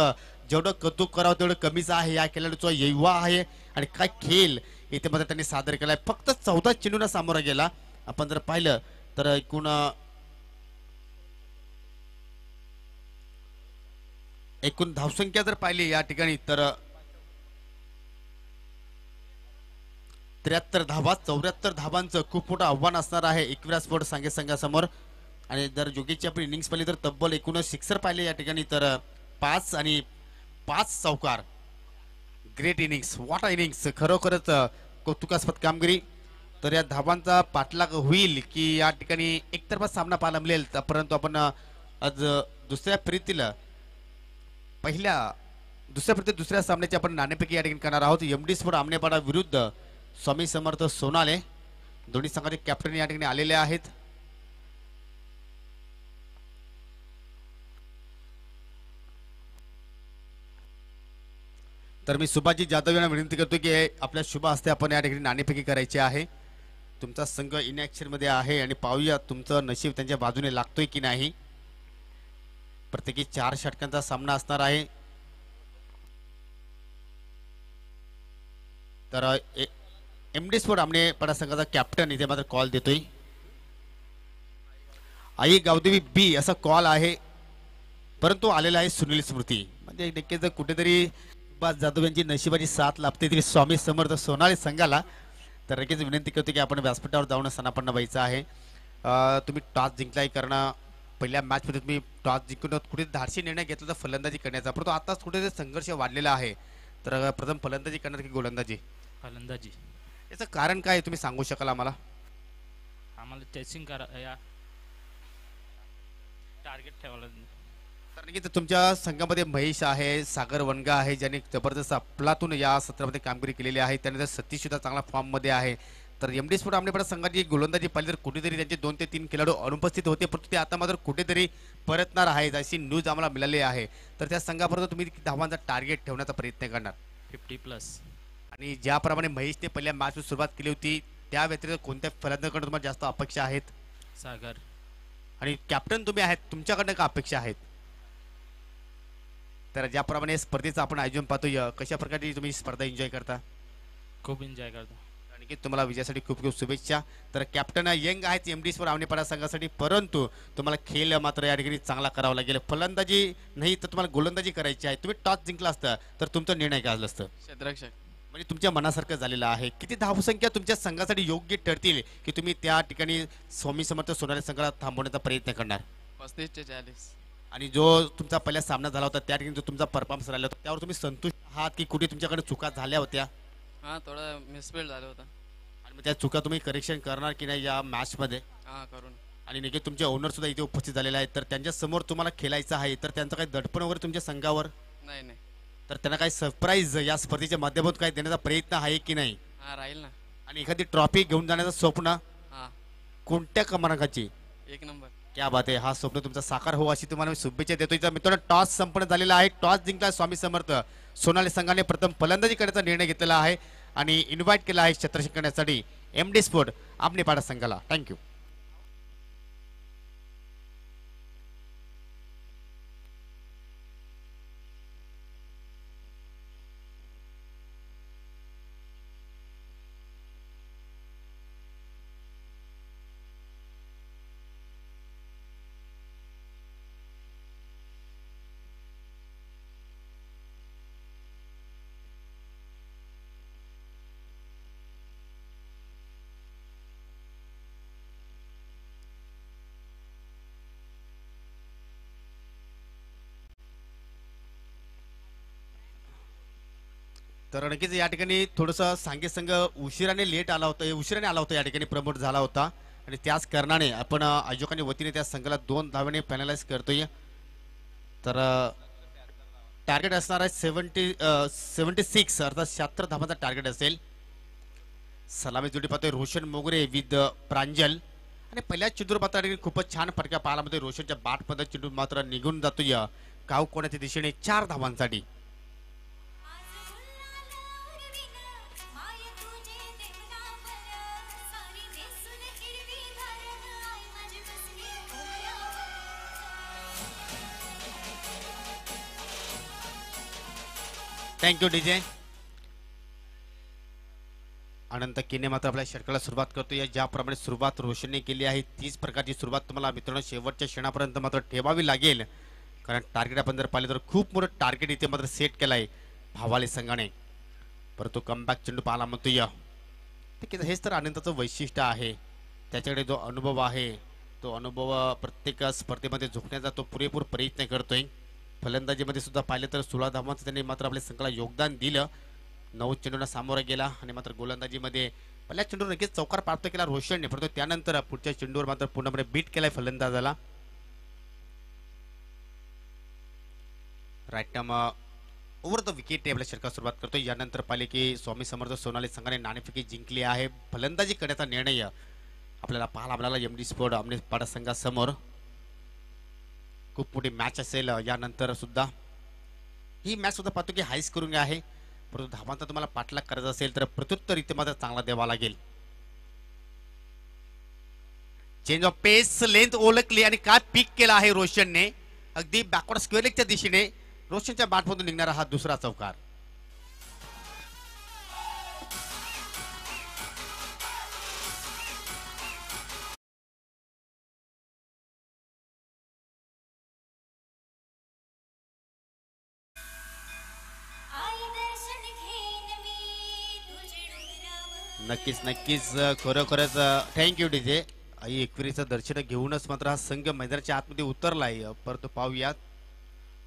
जेवढं कौतुक करावं तेवढं कमीच आहे. या खेळाडूचा येवा आहे आणि काय खेळ इथे मात्र त्यांनी सादर केलाय. फक्त 14 चेंडूंना सामोरा गेला. आपण जर पाहिलं तर एकूण धावसंख्या जर पाहिली या ठिकाणी तर 73 धावा. 74 धावांचं खूप मोठं आव्हान असणार आहे एकविरा स्पोर्ट सांगे संघासमोर. आणि जर जोगेची आपण इनिंग्स पाहिली तर तब्बल एकूण सिक्सर पाहिले या ठिकाणी तर 5 आणि 5 चौकार. Great innings. What a innings. खरोखरच कौतुकास्पद कामगिरी. तर या धावांचा पाठलाग होईल की या ठिकाणी एकतर्फा सामना पाहायला मिळेल. परंतु आपण आज दुसऱ्या फेरीतील दुसऱ्या सामन्याची आपण नाणेफेकी या ठिकाणी करणार आहोत. एमडी स्पोर्ट आमनेपाडा विरुद्ध स्वामी समर्थ सोनाले. दोन्ही संघाचे कॅप्टन या ठिकाणी आलेले आहेत. तर मी सुभाजी जाधव यांना विनंती करतो की आपल्या शुभ हस्ते आपण या ठिकाणी नाणेफेकी करायची आहे. तुमचा संघ इनॅक्शन मध्ये आहे आणि पाहूया तुमचं नशीब त्यांच्या बाजूने लागतोय की नाही. प्रत्येकी 4 षटकांचा सामना असणार आहे. तर एमडी स्पोर्ट आमनेपाडा संघाचा कॅप्टन इथे मात्र कॉल देतोय. आई गावदेवी बी असा कॉल आहे परंतु आलेला आहे सुनील स्मृती. म्हणजे नक्कीच कुठेतरी जाधव यांची नशिबाची साथ लाभते तरी स्वामी समर्थ सोनाली संघाला. तर नक्कीच विनंती करतो की आपण व्यासपीठावर जाऊन सनापन्न व्हायचं आहे. तुम्ही टॉस जिंकलाय कारण पहिल्या मॅचमध्ये तुम्ही टॉस जिंकून कुठे धाडसी निर्णय घेतला तर फलंदाजी करण्याचा. परंतु आताच कुठे संघर्ष वाढलेला आहे. तर प्रथम फलंदाजी करणार की गोलंदाजी? फलंदाजी. याचं कारण काय तुम्ही सांगू शकाल आम्हाला? आम्हाला चेसिंग करा या टार्गेट ठेवायला. तर नक्कीच तुमच्या संघामध्ये महेश आहे, सागर वनगा आहे ज्यांनी जबरदस्त आपलातून या सत्रामध्ये कामगिरी केलेली आहे. त्यानंतर सतीश सुद्धा चांगला फॉर्म मध्ये आहे. तर एमडी स्पोर्ट आमनेपाडा संघाची गोलंदाजी पाहिली तर कुठेतरी त्यांचे 2 ते 3 खेळाडू अनुपस्थित होते परंतु ते आता मात्र कुठेतरी परतणार आहेत अशी न्यूज आम्हाला मिळाली आहे. तर त्या संघापर्यंत तुम्ही धावांचा टार्गेट ठेवण्याचा प्रयत्न करणार? 50+. आणि ज्याप्रमाणे महेशने पहिल्या मॅचची सुरुवात केली होती त्या व्यतिरिक्त कोणत्या फलंदाजाकडून तुम्हाला जास्त अपेक्षा आहेत? सागर. आणि कॅप्टन तुम्ही आहेत, तुमच्याकडनं का अपेक्षा आहेत? तर ज्याप्रमाणे स्पर्धेचं आपण आयोजन पाहतोय कशा प्रकारे तुम्ही स्पर्धा एन्जॉय करता? खूप एन्जॉय करतो. आणि की तुम्हाला विजयासाठी खूप खूप शुभेच्छा. तर कॅप्टन यंग आहेत एमडी स्पोर्ट आमनेपाडा संघासाठी परंतु तुम्हाला खेळ मात्र या ठिकाणी चांगला करावा लागेल. फलंदाजी नाही तर तुम्हाला गोलंदाजी करायची आहे. तुम्ही टॉस जिंकला असता तर तुमचा निर्णय काय झाला असतं? क्षेत्ररक्षक. म्हणजे तुमच्या मनासारखं झालेलं आहे. किती धावसंख्या तुमच्या संघासाठी योग्य ठरतील की तुम्ही त्या ठिकाणी स्वामी समर्थ सोनाली संघाला थांबवण्याचा प्रयत्न करणार? 35 ते 40. आणि जो तुमचा पहिला सामना झाला होता त्या ठिकाणी जो तुमचा परफॉर्मन्स राहिला होता त्यावर तुम्ही संतुष्ट आहात की कुठे तुमच्याकडे चुका झाल्या होत्या? हां थोडं मिसफील्ड झालं होतं. आणि मग त्या चुका तुम्ही करेक्शन करणार की नाही या मॅचमध्ये? हां करून. आणि निघे तुमचे ओनर सुद्धा इथे उपस्थित झालेले आहेत, तर त्यांच्या समोर तुम्हाला खेळायचं आहे, तर त्यांचं काही दडपण वगैरे तुमच्या संघावर, नाही नाही. तर त्यांना काही सरप्राईज या स्पर्धेच्या माध्यमातून काही देण्याचा प्रयत्न आहे की नाही? हां राहील ना. आणि एखादी ट्रॉफी घेऊन जाण्याचं स्वप्न हां कोणत्या क्रमांकाची? 1 नंबर. क्या बात आहे, हा स्वप्न तुमचा साकार हो अशी तुम्हाला मी शुभेच्छा देतो. तर मित्रांनो टॉस संपन्न झालेला आहे, टॉस जिंकला स्वामी समर्थ सोनाली संघाने प्रथम फलंदाजी करण्याचा निर्णय घेतलेला आहे आणि इन्व्हाइट केला आहे क्षेत्ररक्षण करण्यासाठी MD स्पोर्ट आमनेपाडा संघाला. थँक्यू. तर नक्कीच या ठिकाणी थोडंसं सांगे संघ उशिराने आला होता या ठिकाणी प्रमोट झाला होता आणि त्याच कारणाने आपण आयोजकांच्या वतीने त्या संघाला 2 धावांनी पॅनलाइज करतोय. तर टार्गेट असणार आहे 76 अर्थात 76 धावांचा टार्गेट असेल. सलामी जोडी पाहतोय रोशन मोगरे विथ प्रांजल आणि पहिल्या चेंडूवर मात्र या ठिकाणी खूपच छान फटका पाहायला मिळतोय. रोशनच्या बॅटमध्ये चेंडू मात्र निघून जातोय काव कोणाच्या दिशेने 4 धावांसाठी. Thank you DJ. अनंत केने मात्र आपल्या षटकाला सुरुवात करतोय. ज्याप्रमाणे सुरुवात रोशनने केली आहे तीच प्रकारची सुरुवात तुम्हाला मित्रांनो शेवटच्या क्षणापर्यंत मात्र ठेवावी लागेल, कारण टार्गेट आपण जर पाहिलं तर खूप मोठं टार्गेट इथे मात्र सेट केलं आहे भावाली संघाने. परंतु कमबॅक चेंडू पाहायला म्हणतोय. हेच तर आनंदाचं वैशिष्ट्य आहे, त्याच्याकडे जो अनुभव आहे तो अनुभव प्रत्येक स्पर्धेमध्ये झोकण्याचा तो पुरेपूर प्रयत्न करतोय. फलंदाजीमध्ये सुद्धा पाहिलं तर 16 धावांचं त्यांनी मात्र आपल्या संघाला योगदान दिलं. 9 चेंडूंना सामोरा गेला आणि मात्र गोलंदाजीमध्ये पहिल्या चेंडूवर नक्कीच चौकार प्राप्त केला रोशनने, परंतु त्यानंतर पुढच्या चेंडूवर मात्र पूर्णपणे बीट केलाय फलंदाजाला. Right arm over the wicket आपल्या षटकाला सुरुवात करतो. यानंतर पाहिले की स्वामी समर्थ सोनाली संघाने नाणेफेकी जिंकली आहे. फलंदाजी करण्याचा निर्णय आपल्याला पाहायला मिळाला MD स्पोर्ट आमनेपाडा संघासमोर. खूप मोठी मॅच असेल यानंतर सुद्धा. ही मॅच सुद्धा पाहतो की हाय स्कोरिंग आहे, परंतु धावांचा तुम्हाला पाठलाग करायचा असेल तर प्रत्युत्तर इथे मात्र चांगला द्यावा लागेल. चेंज ऑफ पेस लेंथ ओळखली आणि काय पिक केला आहे रोशनने अगदी बॅकवर्ड स्क्वेअर लेगच्या दिशेने. रोशनच्या बॅटमधून निघणारा हा दुसरा चौकार. नक्कीच नक्कीच खरोखरच थँक्यू डीजे. आई एकविरीचं दर्शन घेऊनच मात्र हा संघ मैदानाच्या आतमध्ये उतरलाय, परंतु पाहूयात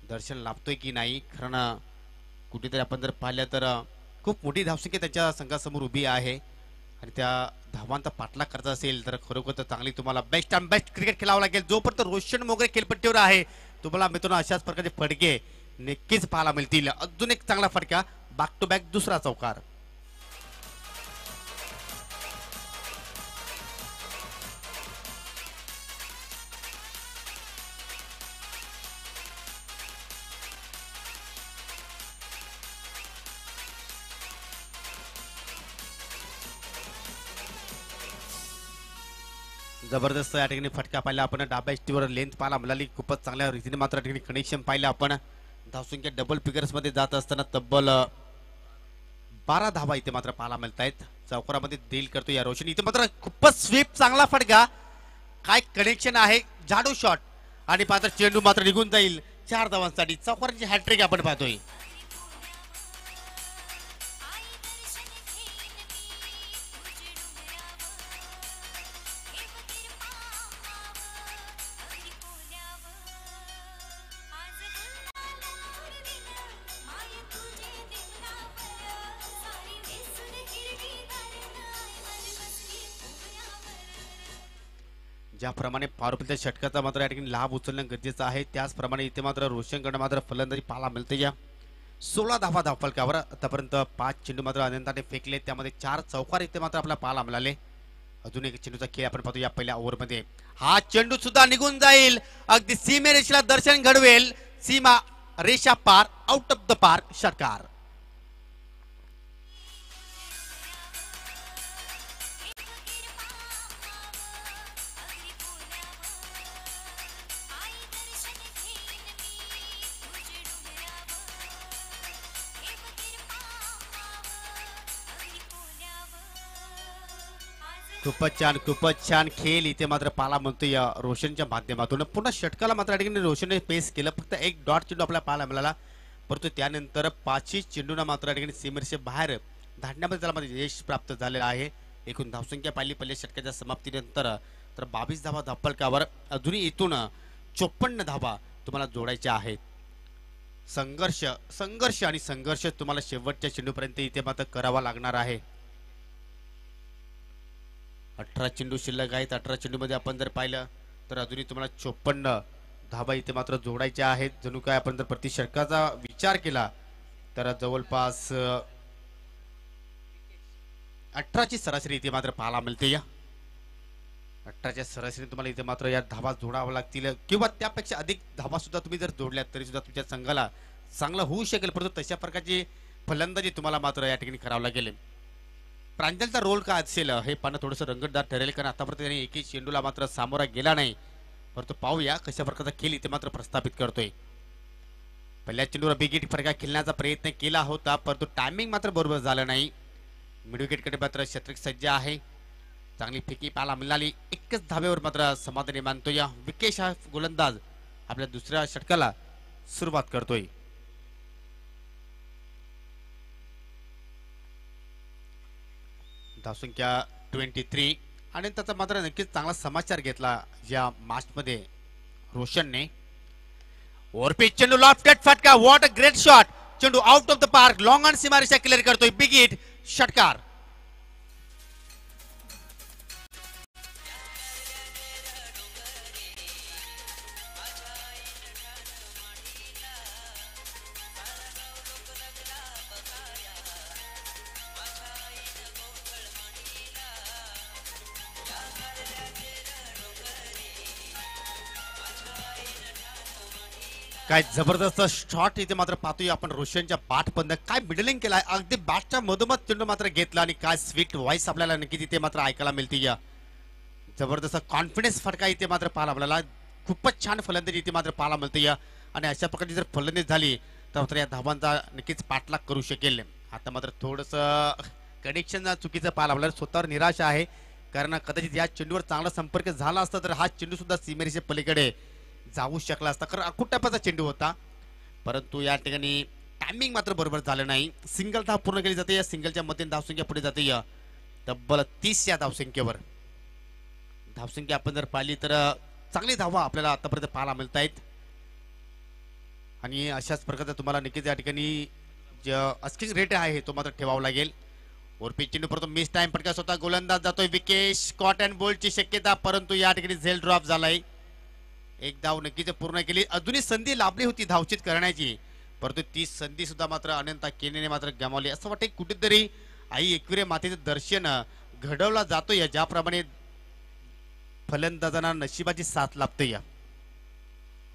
दर्शन लाभतोय की नाही. कारण कुठेतरी आपण जर पाहिलं तर खूप मोठी धावसंख्या त्याच्या संघासमोर उभी आहे आणि त्या धावांचा पाठलाग करायचा असेल तर खरोखर तर चांगली तुम्हाला बेस्ट अँड बेस्ट क्रिकेट खेळावं लागेल. जोपर्यंत रोशन मोगरे खेळपट्टीवर आहे तुम्हाला मित्रांनो अशाच प्रकारचे फटके नक्कीच पाहायला मिळतील. अजून एक चांगला फटका, बॅक टू बॅक दुसरा चौकार. जबरदस्त या ठिकाणी फटका पाहिला आपण. डाब्या एसटीवर लेंथ पाहायला मिळाली खूपच चांगल्या रीतीने मात्र या ठिकाणी कनेक्शन पाहिलं आपण. धावसंख्या डबल फिगर्स मध्ये जात असताना तब्बल 12 धावा इथे मात्र पाहायला मिळत आहेत. चौकारामध्ये डील करतो या रोशन. इथे मात्र खूपच स्वीप चांगला फटका, काय कनेक्शन आहे, जाडू शॉट आणि मात्र चेंडू मात्र निघून जाईल 4 धावांसाठी. चौकाराची हॅट्रिक आपण पाहतोय. ज्याप्रमाणे पारुपल्ल्या षटकाचा मात्र या ठिकाणी लाभ उचलणं गरजेचं आहे, त्याचप्रमाणे इथे मात्र रोशनकडे मात्र फलंदाजी पाहायला मिळते. या 16 धावा धावफलकावर आतापर्यंत 5 चेंडू मात्र अनंताने फेकले, त्यामध्ये 4 चौकार इथे मात्र आपल्याला पाहायला मिळाले. अजून एक चेंडूचा खेळ आपण पाहतो या पहिल्या ओव्हरमध्ये. हा चेंडू सुद्धा निघून जाईल, अगदी सीमेरेषेला दर्शन घडवेल, सीमा रेषा पार, आउट ऑफ द पार, षटकार. खूपच छान खेळ इथे मात्र पाहायला म्हणतो या रोशनच्या माध्यमातून. पुन्हा षटकाला मात्र ठिकाणी रोशनने पेस केलं, फक्त एक डॉट चेंडू आपल्याला पाहायला मिळाला, परंतु त्यानंतर 5 चेंडूंना मात्र ठिकाणी सीमेरेषे बाहेर धाडण्यामध्ये त्याला मात्र यश प्राप्त झालेलं आहे. एकूण धावसंख्या पाहिली पहिल्या षटकाच्या समाप्तीनंतर तर 22 धावा धावफलकावर, अजूनही इथून 54 धावा तुम्हाला जोडायच्या आहेत. संघर्ष तुम्हाला शेवटच्या चेंडूपर्यंत इथे मात्र करावा लागणार आहे. 18 चेंडू शिल्लक आहेत. 18 चेंडूमध्ये आपण जर पाहिलं तर अजूनही तुम्हाला 54 धावा इथे मात्र जोडायच्या आहेत. जणू काय आपण जर प्रति षटकाचा विचार केला तर जवळपास 18ची सरासरी इथे मात्र पाहायला मिळते. या 18च्या सरासरी तुम्हाला इथे मात्र या धावा जोडाव्या लागतील, किंवा त्यापेक्षा अधिक धावा सुद्धा तुम्ही जर जोडल्यात तरी सुद्धा तुमच्या संघाला चांगलं होऊ शकेल, परंतु तशा प्रकारची फलंदाजी तुम्हाला मात्र या ठिकाणी करावं लागेल. प्रांजलचा रोल काय असेल हे पाहणं थोडंसं रंगतदार ठरेल, कारण आतापर्यंत त्यांनी एकही चेंडूला मात्र सामोरा गेला नाही, परंतु पाहूया कशा प्रकारचा खेळ इथे मात्र प्रस्थापित करतोय. पहिल्या चेंडूवर बिग हिट फरका खेळण्याचा प्रयत्न केला होता, परंतु टायमिंग मात्र बरोबर झालं नाही. मिड विकेटकडे मात्र शतक सज्ज आहे, चांगली फेकी पाहायला मिळाली. एकच धाब्यावर मात्र समाधानी मानतो या विकेश हा गोलंदाज आपल्या दुसऱ्या षटकाला सुरुवात करतोय. धावसंख्या 23 आणि त्याचा मात्र नक्कीच चांगला समाचार घेतला या मॅचमध्ये रोशनने. ओव्हरपिच चेंडू लॉफ्टेड फटका, व्हॉट अ ग्रेट शॉट, चेंडू out of the park, long on सीमारेषा क्लिअर करतोय, बिग हिट, षटकार. काय जबरदस्त शॉट इथे मात्र पाहतोय आपण रोशनच्या बॅट बंद, काय मिडलिंग केलाय, अगदी बॅटच्या मधोमध चेंडू मात्र घेतला आणि काय स्वीट व्हॉइस आपल्याला नक्की तिथे मात्र ऐकायला मिळते. या जबरदस्त कॉन्फिडन्स फटका इथे मात्र पाहायला मिळाला. खूपच छान फलंदाजी इथे मात्र पाहायला मिळते. या आणि अशा प्रकारची जर फलंदाजी झाली तर मात्र या धावांचा नक्कीच पाठलाग करू शकेल. आता मात्र थोडंसं कनेक्शन चुकीचं पाहायला मिळालं, स्वतःवर निराशा आहे, कारण कदाचित या चेंडूवर चांगला संपर्क झाला असता तर हा चेंडू सुद्धा सीमेरेषे पलीकडे जाऊ शकला असता, कारण अकुट टप्प्याचा चेंडू होता, परंतु या ठिकाणी टायमिंग मात्र बरोबर झालं नाही. सिंगल धाव पूर्ण केली जाते, या सिंगलच्या मध्ये धावसंख्या पुढे जाते या तब्बल 30 या धावसंख्येवर. धावसंख्या आपण जर पाहिली तर चांगली धावा आपल्याला आतापर्यंत पाहायला मिळत आहेत, आणि अशाच प्रकारचा तुम्हाला नक्कीच या ठिकाणी जे अस्किंग रेट आहे तो मात्र ठेवावा लागेल. ओव्हरपिच चेंडू परंतु मिस टाइम फटका, स्वतः गोलंदाज जातोय विकेश, स्कॉट अँड बोल्टची शक्यता, परंतु या ठिकाणी झेल ड्रॉप झालाय. एक धाव नक्कीच पूर्ण केली, अजूनही संधी लाभली होती धावचित करण्याची, परंतु ती संधी सुद्धा मात्र अनंता केनेने मात्र गमावली. असं वाटतं कुठेतरी आई एकविरे मातेचं दर्शन घडवला जातो या, ज्याप्रमाणे फलंदाजांना नशिबाची साथ लाभते. या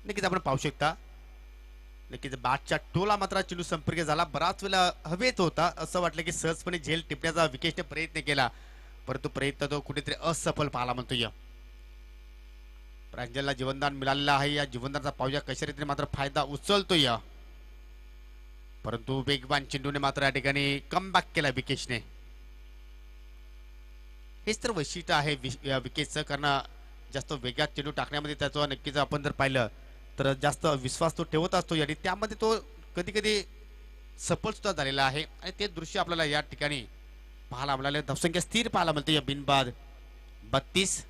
नक्कीच आपण पाहू शकता, नक्कीच बॅटच्या टोला मात्र चेंडू संपर्क झाला, बराच वेळा हवेत होता, असं वाटलं की सहजपणे झेल टिपण्याचा विकेशने प्रयत्न केला, परंतु प्रयत्न तो कुठेतरी असफल पाहायला म्हणतो. या प्रांजलला जीवनदान मिळालेलं आहे, या जीवनदानाचा पाहूया कशा रीतीने मात्र फायदा उचलतो. या परंतु वेगवान चेंडूने मात्र या ठिकाणी कमबॅक केला विकेशने. हेच तर वैशिष्ट्य आहे विकेशचं, कारण जास्त वेगात चेंडू टाकण्यामध्ये त्याचा नक्कीच आपण जर पाहिलं तर जास्त विश्वास तो ठेवत असतो, आणि त्यामध्ये तो कधी कधी सफल सुद्धा झालेला आहे, आणि ते दृश्य आपल्याला या ठिकाणी पाहायला मिळाले. धावसंख्या स्थिर पाहायला मिळते या बिनबाद 32.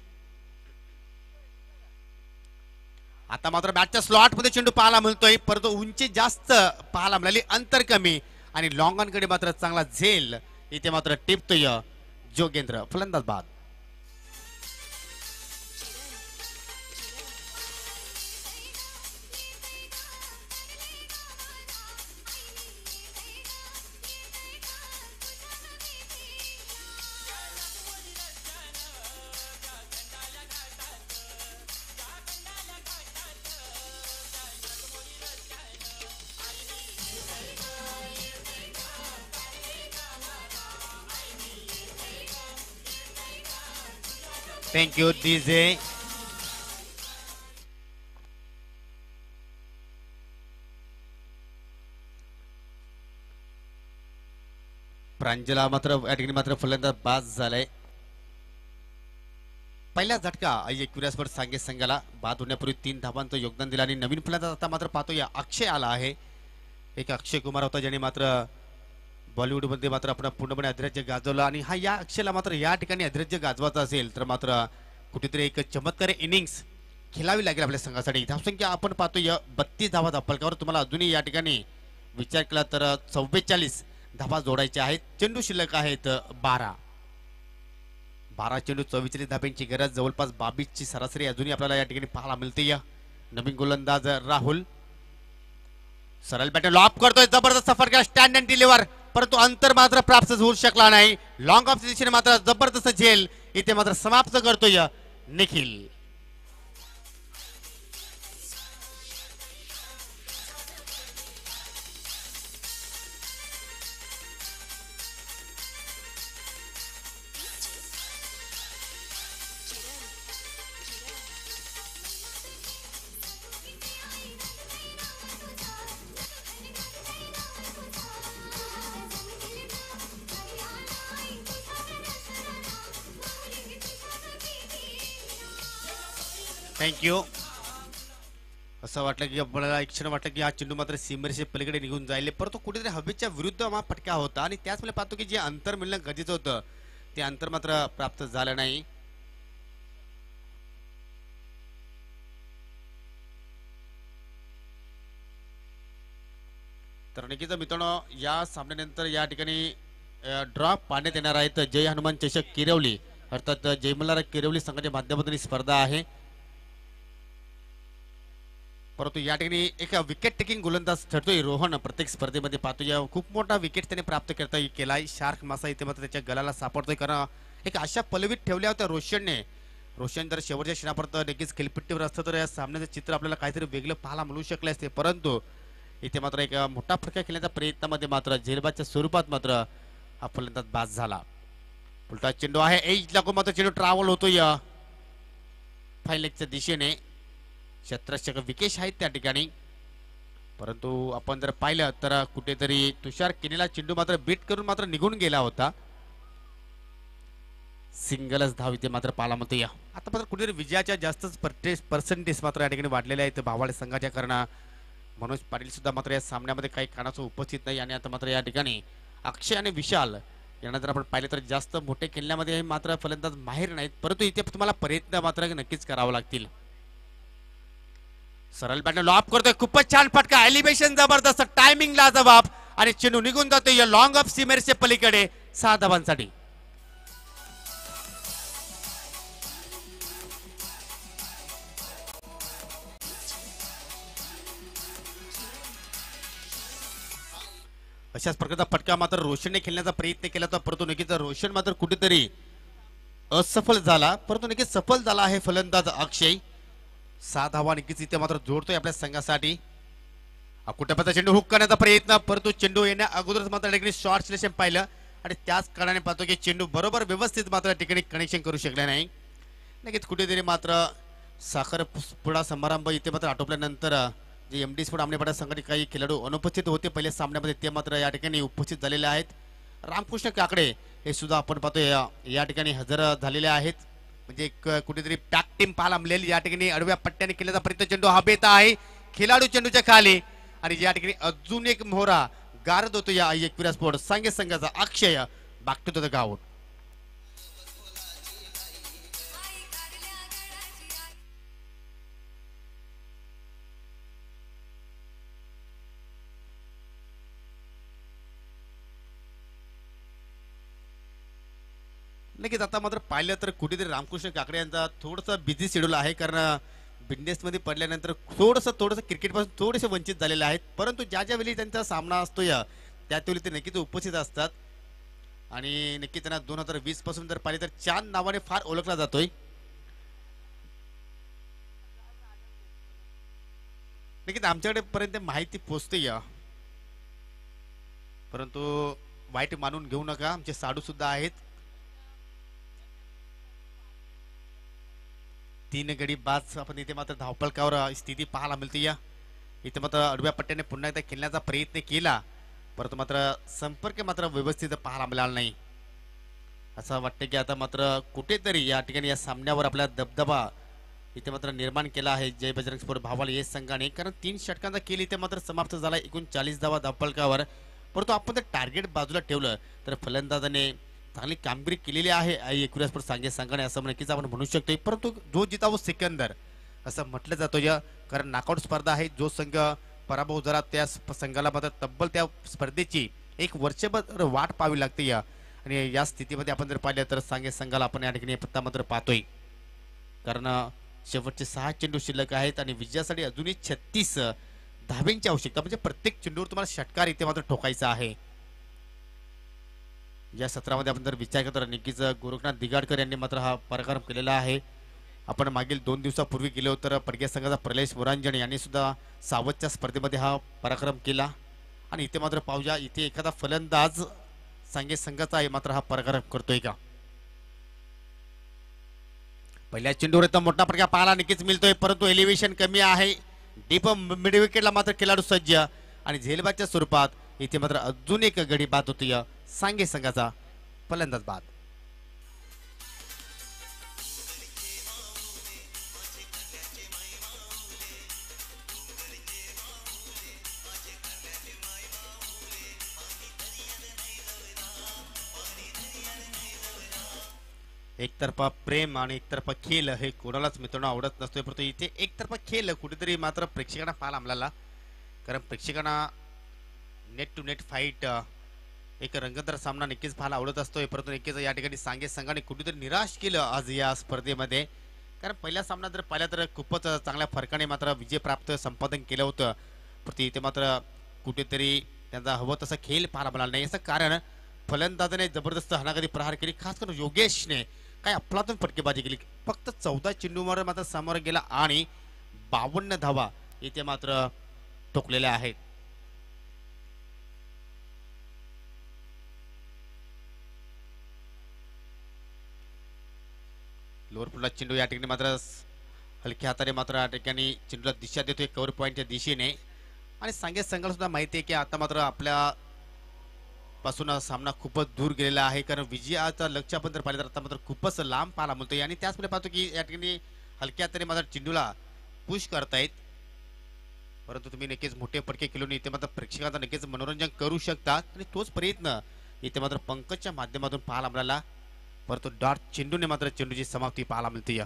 आता मात्र बॅटच्या स्लॉट मध्ये चेंडू पाहायला मिळतोय, परंतु उंची जास्त पाहायला मिळाली, अंतर कमी, आणि लॉंग ऑन कडे मात्र चांगला झेल इथे मात्र टिपतोय जोगेंद्र, फलंदाज बाद. Thank you DJ. प्रांजला मात्र या ठिकाणी मात्र फलंदाज बाद झालाय. पहिला झटका एकविरासवर सांगे संघाला बाद होण्यापूर्वी 3 धावांचं योगदान दिलं आणि नवीन फलंदाज आता मात्र पाहतो या अक्षय आला आहे. एक अक्षय कुमार होता ज्याने मात्र बॉलिवूडमध्ये मात्र आपण पूर्णपणे अधिराज्य गाजवलं आणि हा या अक्षयला मात्र या ठिकाणी अधिराज्य गाजवायचं असेल तर मात्र कुठेतरी एक चमत्कारी इनिंग्स खेळावी लागेल आपल्या संघासाठी. धावसंख्या आपण पाहतो या 32 धावा धापलकावर. तुम्हाला अजूनही या ठिकाणी विचार केला तर 44 धावा जोडायच्या आहेत. चेंडू शिल्लक आहेत 12 चेंडू 44 धाब्यांची गरज. जवळपास 22 ची सरासरी अजूनही आपल्याला या ठिकाणी पाहायला मिळते. या नवीन गोलंदाज राहुल सरळ बॅटर लॉप करतोय. जबरदस्त फटका स्टँड अँड डिलिव्हर परंतु अंतर मात्र प्राप्त होऊ शकला नाही. लॉंग ऑफ दिशेने मात्र जबरदस्त झेल इथे मात्र समाप्त करतोय निखिल. थँक्यू. असं वाटलं की मला एक क्षण वाटलं की हा चेंडू मात्र सीमेरेषे पलीकडे निघून जाईल परंतु कुठेतरी हवेच्या विरुद्ध हा फटका होता आणि त्याचमुळे पाहतो की जे अंतर मिळणं गरजेचं होतं ते अंतर मात्र प्राप्त झालं नाही. तर नक्कीच मित्रांनो या सामन्यानंतर या ठिकाणी ड्रॉप पाहण्यात येणार आहेत. जय हनुमान चषक किरवली अर्थात जय मल्हार किरवली संघाच्या माध्यमातून ही स्पर्धा आहे. परंतु या ठिकाणी एक विकेट टेकिंग गोलंदाज ठरतोय रोहन. प्रत्येक स्पर्धेमध्ये पाहतो या खूप मोठा विकेट त्याने प्राप्त केलाय. शार्क मासा इथे मात्र त्याच्या गलाला सापडतोय कारण एक अशा पलवीत ठेवल्या होत्या रोशनने. रोशन जर शेवटच्या क्षणापर्यंत नक्कीच खेळपट्टीवर असतं तर या सामन्याचं चित्र आपल्याला काहीतरी वेगळं पाहायला मिळू शकले असते परंतु इथे मात्र एक मोठा फटका खेळण्याच्या प्रयत्नामध्ये मात्र झेलबादच्या स्वरूपात मात्र हा फलंदाज बाद झाला. उलटा चेंडू आहे एज लागून मात्र चेंडू ट्रॅव्हल होतोय फायलेगच्या दिशेने. क्षेत्ररक्षक विकेश आहेत त्या ठिकाणी परंतु आपण जर पाहिलं तर कुठेतरी तुषार किनीला चेंडू मात्र बीट करून मात्र निघून गेला होता. सिंगलच धाव इथे मात्र पाहायला मिळते. आता मात्र कुठेतरी विजयाच्या जास्तच पर्सेंटेज मात्र या ठिकाणी वाढलेले आहेत भावाडे संघाच्या कारण मनोज पाटील सुद्धा मात्र या सामन्यामध्ये काही कानाचं उपस्थित नाही आणि आता मात्र या ठिकाणी अक्षय आणि विशाल यांना जर आपण पाहिलं तर जास्त मोठे खेळण्यामध्ये मात्र फलंदाज माहीर नाहीत परंतु इथे तुम्हाला प्रयत्न मात्र नक्कीच करावं लागतील. सरळ बॅटने लॉप करतोय. खूपच छान फटका. एलिव्हेशन जबरदस्त. टायमिंग लाजवाब आणि चेंडू निघून जातोय या लॉंग ऑफ सीमेरच्या पलीकडे 6 धावांसाठी. अशाच प्रकारचा फटका मात्र रोशनने खेळण्याचा प्रयत्न केला होता परंतु नक्कीच रोशन मात्र कुठेतरी असफल झाला परंतु नक्कीच सफल झाला आहे फलंदाज अक्षय. 6 धावा नक्कीच इथे मात्र जोडतोय आपल्या संघासाठी. कुठे चेंडू हुक करण्याचा प्रयत्न परंतु चेंडू येण्या अगोदरच मात्र ठिकाणी शॉर्ट सिलेक्शन पाहिलं आणि त्याच कारणाने पाहतो की चेंडू बरोबर व्यवस्थित मात्र ठिकाणी कनेक्शन करू शकले नाही. नक्कीच कुठेतरी मात्र साखरपुडा समारंभ इथे मात्र आटोपल्यानंतर जे एम डी स्पोर्ट आमनेपाडा संघाचे काही खेळाडू अनुपस्थित होते पहिल्या सामन्यामध्ये ते मात्र या ठिकाणी उपस्थित झालेले आहेत. रामकृष्ण काकडे हे सुद्धा आपण पाहतो या ठिकाणी हजर झालेले आहेत. म्हणजे कुठेतरी पॅक टीम पाहायला मिळेल. या ठिकाणी आडव्या पट्ट्याने केल्याचा प्रयत्न चेंडू हवेत आहे. खेळाडू चेंडूच्या खाली आणि या ठिकाणी अजून एक मोहरा गारद होतो या एकविरा स्पोर्ट सांगे संघाचा अक्षय बाक टू द ग्राउंड. नक्कीच आता मात्र पाहिलं तर कुठेतरी रामकृष्ण काकडे यांचा थोडंसं बिझी शेड्यूल आहे कारण बिझनेसमध्ये पडल्यानंतर थोडंसं क्रिकेटपासून थोडेसे वंचित झालेले आहेत परंतु ज्या वेळी त्यांचा सामना असतो त्यावेळी ते नक्कीच उपस्थित असतात आणि नक्की त्यांना 2020 पासून जर पाहिले तर चांद नावाने फार ओळखला जातोय. नक्कीच आमच्याकडे पर्यंत माहिती पोहोचते परंतु वाईट मानून घेऊ नका. आमचे साडू सुद्धा आहेत. 3 गडी बाद आपण इथे मात्र धावपळकावर स्थिती पाहायला मिळते या. इथे मात्र आडव्या पट्ट्याने पुन्हा एकदा खेळण्याचा प्रयत्न केला, परंतु मात्र संपर्क मात्र व्यवस्थित पाहायला मिळाला नाही. असं वाटतं की आता मात्र कुठेतरी या ठिकाणी या सामन्यावर आपला दबदबा इथे मात्र निर्माण केला आहे जय बजरंग स्पोर्ट भावाला या संघाने. कारण 3 षटकांचा खेळ इथे मात्र समाप्त झाला 39 धावा धावपळकावर. परंतु आपण जर टार्गेट बाजूला ठेवलं तर फलंदाजाने चांगली कामगिरी केलेली आहे एकूणच पण सांगे संघाने असं नक्कीच आपण म्हणू शकतो. परंतु जो जितावो सिकंदर असं म्हटलं जातं या, कारण नॉकआउट स्पर्धा आहे. जो संघ पराभव झाला त्या संघाला मात्र तब्बल त्या स्पर्धेची 1 वर्षभर वाट पाहावी लागते या. आणि या स्थितीमध्ये आपण जर पाहिलं तर सांगे संघाला आपण या ठिकाणी पत्ता मात्र पाहतोय. कारण शेवटचे 6 चेंडू शिल्लक आहेत आणि विजयासाठी अजूनही 36 धाब्यांची आवश्यकता, म्हणजे प्रत्येक चेंडूवर तुम्हाला षटकार इथे मात्र ठोकायचा आहे. या सत्रामध्ये आपण जर विचार केला तर नक्कीच गोरखनाथ दिगाडकर यांनी मात्र हा पराक्रम केलेला आहे. आपण मागील 2 दिवसापूर्वी गेलो तर पडगे संघाचा प्रलेश मोरांजणे यांनी सुद्धा सावधच्या स्पर्धेमध्ये हा पराक्रम केला. आणि इथे मात्र पाहूया इथे एखादा फलंदाज सांगे संघाचा आहे मात्र हा पराक्रम करतोय का. पहिल्या चेंडूवर एकदम मोठा प्रकार पाहायला नक्कीच मिळतोय, परंतु एलिव्हेशन कमी आहे. डीप मिड विकेटला मात्र खेळाडू सज्ज आणि झेलबादच्या स्वरूपात इथे मात्र अजून एक गडी बाद होती सांगे संघाचा फलंदाज बाद. एकतर्फा प्रेम आणि एकतर्फा खेळ हे कोणालाच मित्रांनो आवडत नसतोय, परंतु इथे एकतर्फा खेळ कुठेतरी मात्र प्रेक्षकांना पाहायला मिळाला. कारण प्रेक्षकांना नेट टू नेट फाईट एक रंगतदार सामना नक्कीच पाहायला आवडत असतोय. परंतु नक्कीच या ठिकाणी सांगे संघाने कुठेतरी निराश केलं आज या स्पर्धेमध्ये. कारण पहिल्या सामना जर पाहिला तर खूपच चांगल्या फरकाने मात्र विजय प्राप्त संपादन केलं होतं, परंतु इथे मात्र कुठेतरी त्यांचा हवं तसा खेळ पाहायला मिळाला नाही. याचं कारण फलंदाजाने जबरदस्त हाणागती प्रहार केली, खास करून योगेशने काय अफलातून फटकेबाजी केली. फक्त 14 चेंडूवर मात्र समोर गेला आणि 52 धावा इथे मात्र ठोकलेल्या आहेत. लोअर फुटला चेंडू या ठिकाणी मात्र हलक्या हाताने मात्र या ठिकाणी चेंडूला दिशा देतोय कव्हर पॉईंटच्या दिशेने. आणि सांगे संघाला सुद्धा माहिती आहे की आता मात्र आपल्या पासून सामना खूपच दूर गेलेला आहे. कारण विजयाचा लक्ष्य आपण जर पाहिलं तर आता मात्र खूपच लांब पाहायला मिळतोय. आणि त्याचमुळे पाहतो की या ठिकाणी हलक्या हाताने मात्र चेंडूला पुश करतायत, परंतु तुम्ही नक्कीच मोठे फटके खेळून इथे मात्र प्रेक्षकांना नक्कीच मनोरंजन करू शकता. आणि तोच प्रयत्न इथे मात्र पंकजच्या माध्यमातून पाहायला मिळाला, परंतु डॉट चेंडूने मात्र चेंडूची समाप्ती पाहायला मिळते.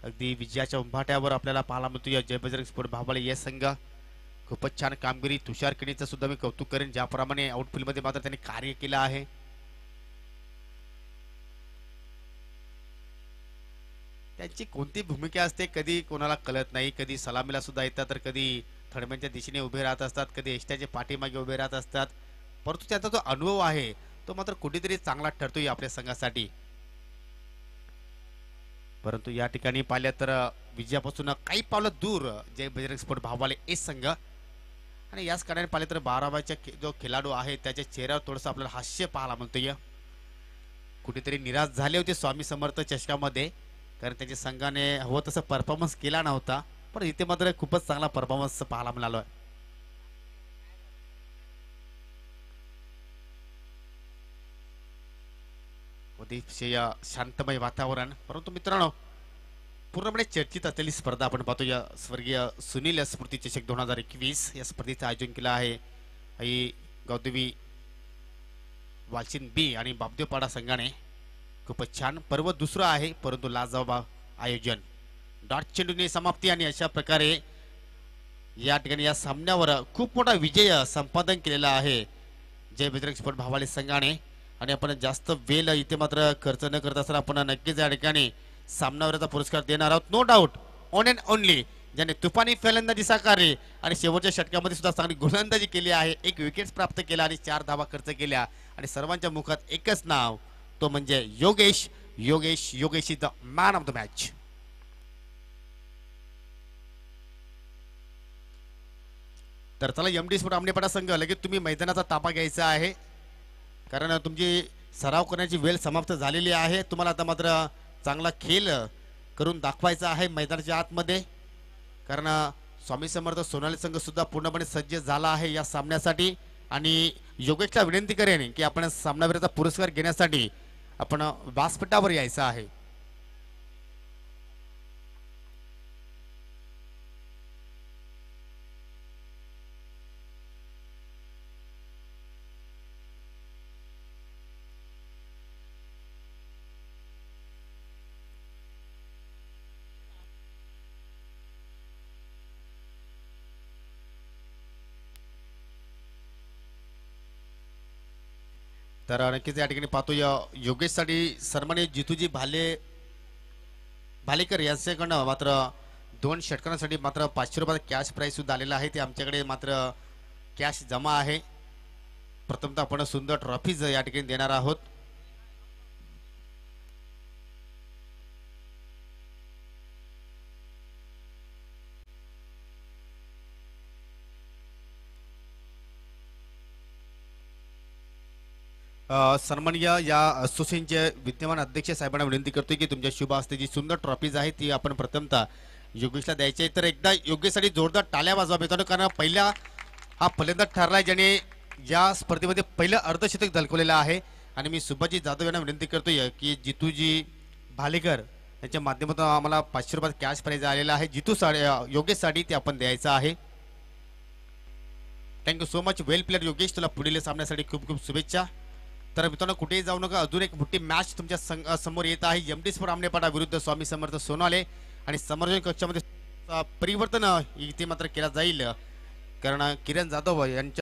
अगदी विजयाच्या उंभाट्यावर आपल्याला पाहायला मिळतो जय बजरंग स्पोर्ट भावाले या संघ. खूपच छान कामगिरी. तुषार किणीचं सुद्धा मी कौतुक करेन, ज्याप्रमाणे आउटफील्डमध्ये मात्र त्यांनी कार्य केलं आहे. त्यांची कोणती भूमिका असते कधी कोणाला कळत नाही. कधी सलामीला सुद्धा येतात तर कधी थडम्यांच्या दिशेने उभे राहत असतात, कधी एष्ट्याच्या पाठीमागे उभे राहत असतात, परंतु त्यांचा जो अनुभव आहे तो मात्र कुठेतरी चांगला ठरतोय आपल्या संघासाठी. परंतु या ठिकाणी पाहिलं तर विजयापासून काही पावलं दूर जय बजरंग स्पोर्ट भावाले ए संघ. आणि याच कारणाने पाहिलं तर 12 जो खेळाडू आहे त्याच्या चेहऱ्यावर थोडंसं आपल्याला हास्य पाहायला मिळतोय. कुठेतरी निराश झाले होते स्वामी समर्थ चषकामध्ये, कारण त्याच्या संघाने हवं तसं परफॉर्मन्स केला नव्हता, पण इथे मात्र खूपच चांगला परफॉर्मन्स पाहायला मिळाला. अतिशय शांतमय वातावरण. परंतु मित्रांनो पूर्णपणे चर्चित असलेली स्पर्धा आपण पाहतो या स्वर्गीय सुनील स्मृती चषक 2021 या स्पर्धेचं आयोजन केलं आहे आई गौतमी वालचिन बी आणि बापदेवपाडा संघाने. खूपच छान पर्व दुसरं आहे, परंतु लाजवाब आयोजन. डॉट चेंडूने समाप्ती आणि अशा प्रकारे या ठिकाणी या सामन्यावर खूप मोठा विजय संपादन केलेला आहे जय बजरंग स्पोर्ट भावाले संघाने. आणि आपण जास्त वेळ इथे मात्र खर्च न करता असताना आपण नक्कीच या ठिकाणी सामनावीराचा पुरस्कार देणार आहोत. No doubt one and only ज्याने तुफानी फलंदाजी साकारली आणि शेवटच्या षटकामध्ये सुद्धा चांगली गोलंदाजी केली आहे. 1 विकेट प्राप्त केला आणि 4 धावा खर्च केल्या. आणि सर्वांच्या मुखात एकच नाव, तो म्हणजे Yogesh. Yogesh is the man of the match. तर चला एमडी स्पोर्ट आमनेपाडा संघ लगेच तुम्ही मैदानाचा ताबा घ्यायचा आहे, कारण तुमची सराव करण्याची वेळ समाप्त झालेली आहे. तुम्हाला आता मात्र चांगला खेळ करून दाखवायचा आहे मैदानाच्या आतमध्ये, कारण स्वामी समर्थ सोनाली संघ सुद्धा पूर्णपणे सज्ज झाला आहे या सामन्यासाठी. आणि योगेशला विनंती करेन की आपण सामनावीराचा पुरस्कार घेण्यासाठी आपण व्यासपीठावर यायचं आहे. तर नक्कीच या ठिकाणी पाहतो या योगेशसाठी सन्मानित जितूजी भालेकर यांच्याकडनं मात्र 2 षटकांसाठी मात्र 500 रुपये कॅश प्राईज सुद्धा आलेला आहे. ते आमच्याकडे मात्र कॅश जमा आहे. प्रथमतः आपण सुंदर ट्रॉफीज या ठिकाणी देणार आहोत. सन्माननीय या असोसिएशनचे विद्यमान अध्यक्ष साहेबांना विनंती करतोय की तुमच्या शुभ हस्ते जी सुंदर ट्रॉफीज आहे ती आपण प्रथमतः योगेशला द्यायची आहे. तर एकदा योगेशसाठी जोरदार टाळ्या वाजवा मित्रांनो, कारण पहिला हा फलंदाज ठरलाय ज्याने या स्पर्धेमध्ये पहिलं अर्धशतक झळकवलेलं आहे. आणि मी सुभाजी जाधव यांना विनंती करतोय की जितूजी भालेकर यांच्या माध्यमातून आम्हाला 500 रुपये कॅश प्राईज आलेला आहे. योगेशसाठी ते आपण द्यायचं आहे. थँक्यू सो मच, वेल प्लेअर योगेश, तुला पुढील सामन्यासाठी खूप खूप शुभेच्छा. तर मित्रांनो कुठेही जाऊ नका, अजून एक मोठी मॅच तुमच्या समोर येत आहे. एमडी स्पोर्ट आमनेपाडा विरुद्ध स्वामी समर्थ सोनाले. आणि समर्जन कक्षामध्ये परिवर्तन इथे मात्र केला जाईल, कारण किरण जाधव यांच्या